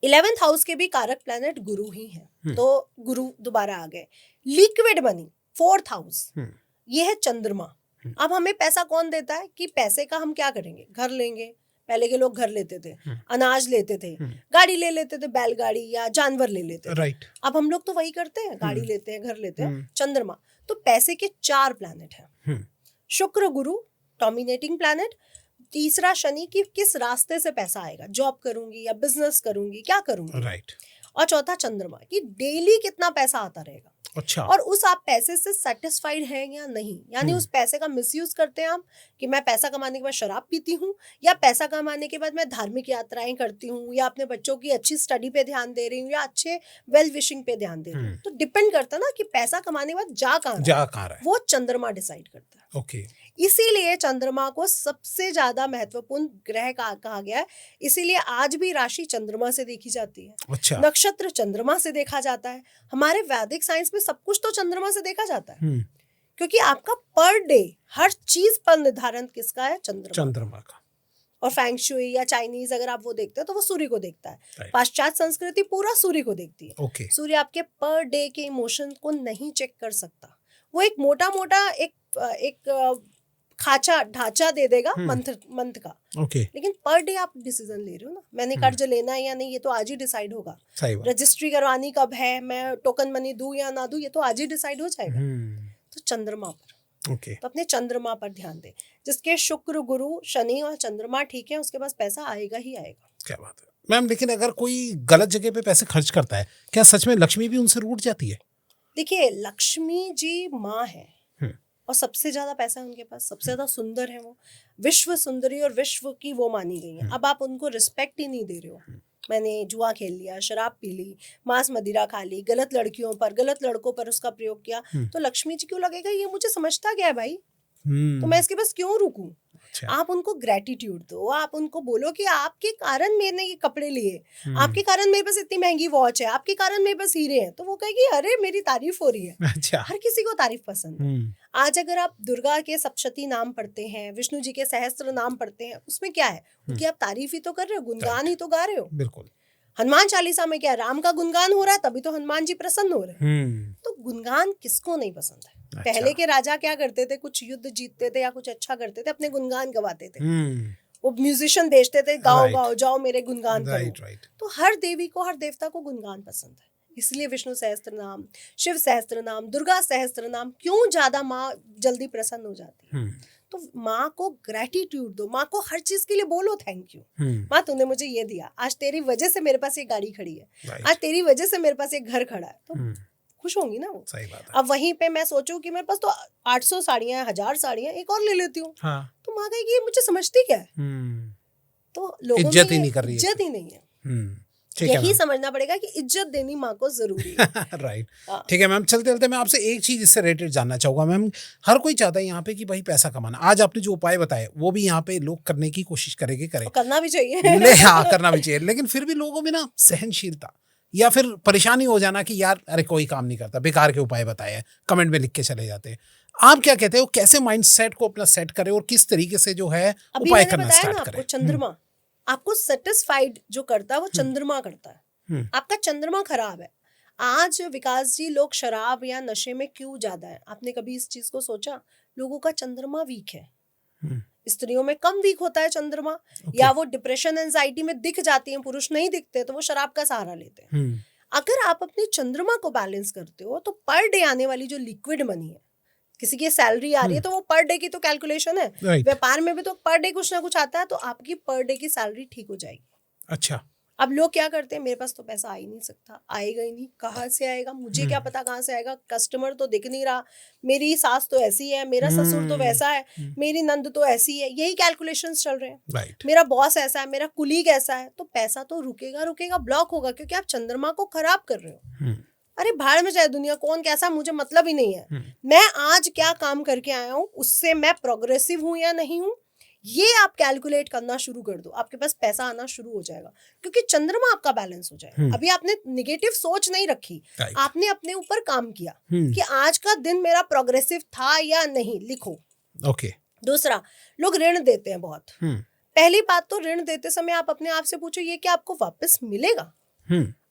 11th हाउस के भी कारक प्लैनेट गुरु ही है, तो गुरु दोबारा आ गए। लिक्विड मनी 4th हाउस, ये है चंद्रमा। अब हमें पैसा कौन देता है कि पैसे का हम क्या करेंगे? घर लेंगे। पहले के लोग घर लेते थे, अनाज लेते थे, गाड़ी ले लेते थे, बैलगाड़ी या जानवर ले लेते थे। राइट। अब हम लोग तो वही करते हैं, गाड़ी लेते हैं, घर लेते हैं। चंद्रमा तो पैसे के 4 प्लैनेट हैं। शुक्र गुरु डोमिनेटिंग प्लैनेट, तीसरा शनि की किस रास्ते से पैसा आएगा, जॉब करूंगी या बिजनेस करूंगी, क्या करूंगी, राइट। और चौथा चंद्रमा की डेली कितना पैसा आता रहेगा। अच्छा। और उस आप पैसे से सेटिस्फाइड हैं या नहीं, यानी उस पैसे का मिसयूज करते हैं आप कि मैं पैसा कमाने के बाद शराब पीती हूँ, या पैसा कमाने के बाद मैं धार्मिक यात्राएं करती हूँ, या अपने बच्चों की अच्छी स्टडी पे ध्यान दे रही हूँ, या अच्छे वेल विशिंग पे ध्यान दे रही हूँ। तो डिपेंड करता है ना कि पैसा कमाने के बाद जा कहाँ रहा है, वो चंद्रमा डिसाइड करता है। ओके। इसीलिए चंद्रमा को सबसे ज्यादा महत्वपूर्ण ग्रह कहा गया है। इसीलिए आज भी राशि चंद्रमा से देखी जाती है। अच्छा। नक्षत्र चंद्रमा से देखा जाता है। हमारे वैदिक साइंस में सब कुछ तो चंद्रमा से देखा जाता है, क्योंकि आपका पर डे हर चीज पर निर्धारण किसका है? चंद्रमा का। और फैंग शुई या चाइनीज अगर आप वो देखते हैं तो वो सूर्य को देखता है। पाश्चात्य संस्कृति पूरा सूर्य को देखती है। सूर्य आपके पर डे के इमोशन को नहीं चेक कर सकता, वो एक मोटा मोटा एक खाचा ढांचा दे देगा मंथ का। लेकिन पर डे आप डिसीजन ले रहे हो ना, मैंने कर्ज लेना है या नहीं, ये तो आज ही डिसाइड होगा। रजिस्ट्री करवानी कब है, मैं टोकन मनी दूं या ना दूं, ये तो आज ही डिसाइड हो जाएगा। तो चंद्रमा पर, तो अपने चंद्रमा पर ध्यान दे। जिसके शुक्र गुरु शनि और चंद्रमा ठीक है, उसके पास पैसा आएगा ही आएगा। क्या बात है मैम। लेकिन अगर कोई गलत जगह पे पैसे खर्च करता है, क्या सच में लक्ष्मी भी उनसे रूठ जाती है? देखिए, लक्ष्मी जी माँ है और सबसे ज्यादा पैसा है उनके पास, सबसे ज्यादा सुंदर है वो, विश्व सुंदरी और विश्व की वो मानी गई है। अब आप उनको रिस्पेक्ट ही नहीं दे रहे हो। मैंने जुआ खेल लिया, शराब पी ली, मांस मदिरा खा ली, गलत लड़कियों पर, गलत लड़कों पर उसका प्रयोग किया, तो लक्ष्मी जी क्यों लगेगा ये मुझे समझता क्या है भाई, तो मैं इसके पास क्यों रुकूं? आप उनको ग्रेटिट्यूड दो, आप उनको बोलो कि आपके कारण मैंने ये कपड़े लिए, आपके कारण मेरे पास इतनी महंगी वॉच है, आपके कारण मेरे पास हीरे हैं, तो वो कहेगी अरे मेरी तारीफ हो रही है। अच्छा। हर किसी को तारीफ पसंद है। आज अगर आप दुर्गा के सप्तशती नाम पढ़ते हैं, विष्णु जी के सहस्त्र नाम पढ़ते हैं, उसमें क्या है? उनकी आप तारीफ ही तो कर रहे हो, गुणगान ही तो गा रहे हो। बिल्कुल। हनुमान चालीसा में क्या, राम का गुणगान हो रहा है, तभी तो हनुमान जी प्रसन्न हो रहे हैं। तो गुणगान किसको नहीं पसंद है? अच्छा। पहले के राजा क्या करते थे, कुछ युद्ध जीतते थे या कुछ अच्छा करते थे, अपने गुणगान गवाते थे। वो म्यूजिशियन भेजते थे, गाओ गाओ जाओ मेरे गुणगान करो। तो हर देवी को, हर देवता को गुणगान पसंद है। इसलिए विष्णु सहस्त्र नाम, शिव सहस्त्र नाम, दुर्गा सहस्त्र नाम क्यों ज्यादा माँ जल्दी प्रसन्न हो जाती है? तो माँ को ग्रेटिट्यूड दो, माँ को हर चीज के लिए बोलो थैंक यू। माँ तूने मुझे ये दिया, आज तेरी वजह से मेरे पास ये गाड़ी खड़ी है, आज तेरी वजह से मेरे पास एक घर खड़ा है, तो खुश होंगी ना वो। सही बात है। अब वहीं पे मैं सोचूं कि मेरे पास तो 800 साड़ियां, 1000 साड़ियां, एक और ले लेती हूँ, तो माँ कहेगी ये मुझे समझती क्या है? तो लोगों इज्जत ही नहीं कर रही है, इज्जत ही नहीं है। यही समझना पड़ेगा कि इज्जत देनी माँ को जरूरी है। राइट। ठीक है मैम, चलते चलते मैं आपसे एक चीज इससे रिलेटेड जानना चाहूंगा मैम। हर कोई चाहता है यहाँ पे कि भाई पैसा कमाना, आज आपने जो उपाय बताए वो भी यहाँ पे लोग करने की कोशिश करेंगे, करना भी चाहिए। हाँ करना भी चाहिए, लेकिन फिर भी लोगों में ना सहनशीलता या फिर परेशानी हो जाना कि यार अरे कोई काम नहीं करता, बेकार के उपाय बताए हैं, कमेंट में लिख के चले जाते हैं। आप क्या कहते हो, कैसे माइंडसेट को अपना सेट करें और किस तरीके से जो है उपाय करना स्टार्ट करें? चंद्रमा आपको सेटिस्फाइड जो करता है वो चंद्रमा करता है। आपका चंद्रमा खराब है। आज विकास जी, लोग शराब या नशे में क्यों ज्यादा है? आपने कभी इस चीज को सोचा? लोगों का चंद्रमा वीक है, स्त्रियों में कम वीक होता है चंद्रमा, या वो डिप्रेशन एंजाइटी में दिख जाती हैं, पुरुष नहीं दिखते तो वो शराब का सहारा लेते हैं। अगर आप अपने चंद्रमा को बैलेंस करते हो तो पर डे आने वाली जो लिक्विड मनी है, किसी की सैलरी आ रही है तो वो पर डे की तो कैलकुलेशन है, व्यापार में भी तो पर डे कुछ ना कुछ आता है, तो आपकी पर डे की सैलरी ठीक हो जाएगी। अच्छा, अब लोग क्या करते हैं, मेरे पास तो पैसा आ ही नहीं सकता, आएगा ही नहीं, कहाँ से आएगा, मुझे क्या पता कहाँ से आएगा, कस्टमर तो दिख नहीं रहा, मेरी सास तो ऐसी है, मेरा ससुर तो वैसा है, मेरी नंद तो ऐसी है, यही कैलकुलेशंस चल रहे हैं, मेरा बॉस ऐसा है, मेरा कुलीग ऐसा है, तो पैसा तो रुकेगा, ब्लॉक होगा, क्योंकि आप चंद्रमा को खराब कर रहे हो। अरे भाड़ में जाए दुनिया, कौन कैसा मुझे मतलब ही नहीं है, मैं आज क्या काम करके आया हूँ, उससे मैं प्रोग्रेसिव हूँ या नहीं हूँ, ये आप कैलकुलेट करना शुरू कर दो, आपके पास पैसा आना शुरू हो जाएगा, क्योंकि चंद्रमा आपका बैलेंस हो जाएगा। अभी आपने निगेटिव सोच नहीं रखी, आपने अपने ऊपर काम किया कि आज का दिन मेरा प्रोग्रेसिव था या नहीं, लिखो। ओके। दूसरा, लोग ऋण देते हैं बहुत। पहली बात तो ऋण देते समय आप अपने आप से पूछो, ये क्या आपको वापस मिलेगा?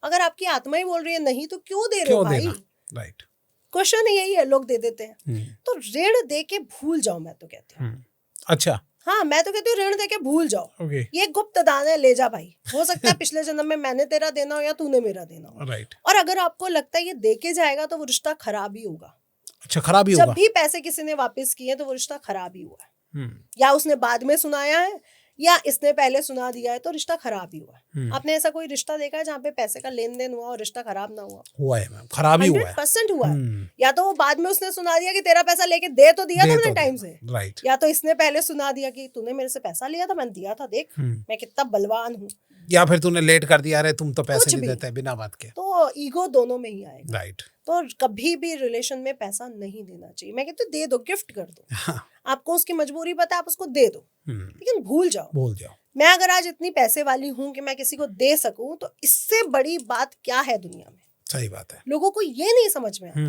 अगर आपकी आत्मा ही बोल रही है नहीं, तो क्यों दे रहे हो भाई? राइट, क्वेश्चन यही है, लोग दे देते हैं। तो ऋण दे के भूल जाओ, मैं तो कहती हूँ। अच्छा, हाँ, मैं तो कहती हूँ ऋण देके भूल जाओ। ये गुप्त दान है, ले जा भाई, हो सकता है पिछले जन्म में मैंने तेरा देना हो या तूने मेरा देना हो। और अगर आपको लगता है ये देके जाएगा तो वो रिश्ता खराब ही होगा। अच्छा, खराब ही होगा। जब भी पैसे किसी ने वापस किए तो वो रिश्ता खराब ही हुआ है, या उसने बाद में सुनाया है या इसने पहले सुना दिया है, तो रिश्ता खराब ही हुआ है। आपने ऐसा कोई रिश्ता देखा है जहाँ पे पैसे का लेन देन हुआ और रिश्ता खराब ना हुआ? हुआ है मैम, खराब ही हुआ है, 100% हुआ है। या तो वो बाद में उसने सुना दिया कि तेरा पैसा लेके दे तो दिया था मैंने टाइम से, राइट, या तो इसने पहले सुना दिया कि तूने मेरे से पैसा लिया था, मैंने दिया था, देख मैं कितना बलवान हूँ, या फिर तूने लेट कर दिया, अरे तुम तो पैसे नहीं देते बिना बात के। तो ईगो दोनों में ही आएगा। राइट। तो कभी भी रिलेशन में पैसा नहीं देना चाहिए। मैं कहती हूँ दे दो, गिफ्ट कर दो। हाँ। आपको उसकी मजबूरी पता है, आप उसको दे दो, लेकिन भूल जाओ। मैं अगर आज इतनी पैसे वाली हूँ कि मैं किसी को दे सकूं, तो इससे बड़ी बात क्या है दुनिया में? सही बात है। लोगों को ये नहीं समझ में आता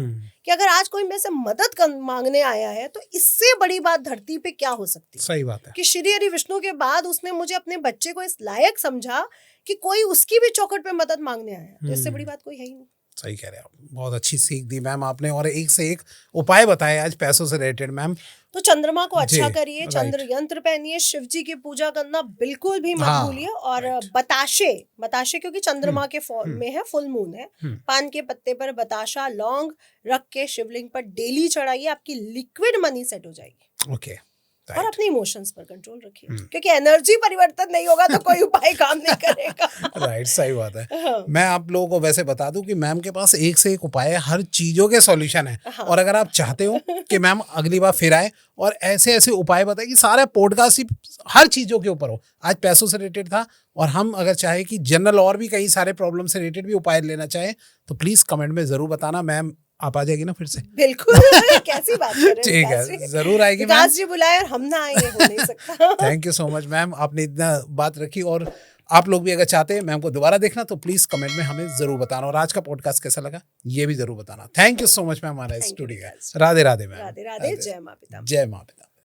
कि अगर आज कोई मेरे से मदद मांगने आया है तो इससे बड़ी बात धरती पे क्या हो सकती है? सही बात है कि श्री हरि विष्णु के बाद उसने मुझे अपने बच्चे को इस लायक समझा कि कोई उसकी भी चौखट पे मदद मांगने आया, तो इससे बड़ी बात कोई है ही नहीं। सही कह रहे हैं आप, बहुत अच्छी सीख दी मैम आपने, और एक से एक उपाय बताए आज पैसों से रिलेटेड मैम। तो चंद्रमा को अच्छा करिए, चंद्र यंत्र पहनिए, शिव जी की पूजा करना बिल्कुल भी मत भूलिए, और बताशे क्योंकि चंद्रमा के में है, फुल मून है, पान के पत्ते पर बताशा लौंग रख के शिवलिंग पर डेली चढ़ाइए, आपकी लिक्विड मनी सेट हो जाएगी। ओके। और अपने इमोशंस पर कंट्रोल रखिए, क्योंकि एनर्जी परिवर्तन नहीं होगा तो कोई उपाय काम नहीं करेगा। राइट, सही बात है। हाँ। मैं आप लोगों को वैसे बता दूं कि मैम के पास एक से एक उपाय है, हर चीजों के सॉल्यूशन है। हाँ। और अगर आप चाहते हो कि मैम अगली बार फिर आए और ऐसे ऐसे उपाय बताए कि सारा पॉडकास्ट ही हर चीजों के ऊपर हो, आज पैसों से रिलेटेड था, और हम अगर चाहे कि जनरल और भी कई सारे प्रॉब्लम से रिलेटेड भी उपाय लेना चाहे तो प्लीज कमेंट में जरूर बताना। मैम आप आ जाएगी ना फिर से? बिल्कुल। कैसी बात कर रहे हैं? ठीक है, जरूर आएगी मैम। विकास जी बुलाए और हम ना आएंगे, हो नहीं सकता। Thank you so much ma'am, आपने इतना बात रखी। और आप लोग भी अगर चाहते हैं मैम को दोबारा देखना तो प्लीज कमेंट में हमें जरूर बताना, और आज का पॉडकास्ट कैसा लगा ये भी जरूर बताना। Thank you so much ma'am, हमारा स्टूडियो। राधे राधे मैम। राधे राधे। जय मां पिता। जय मां पिता।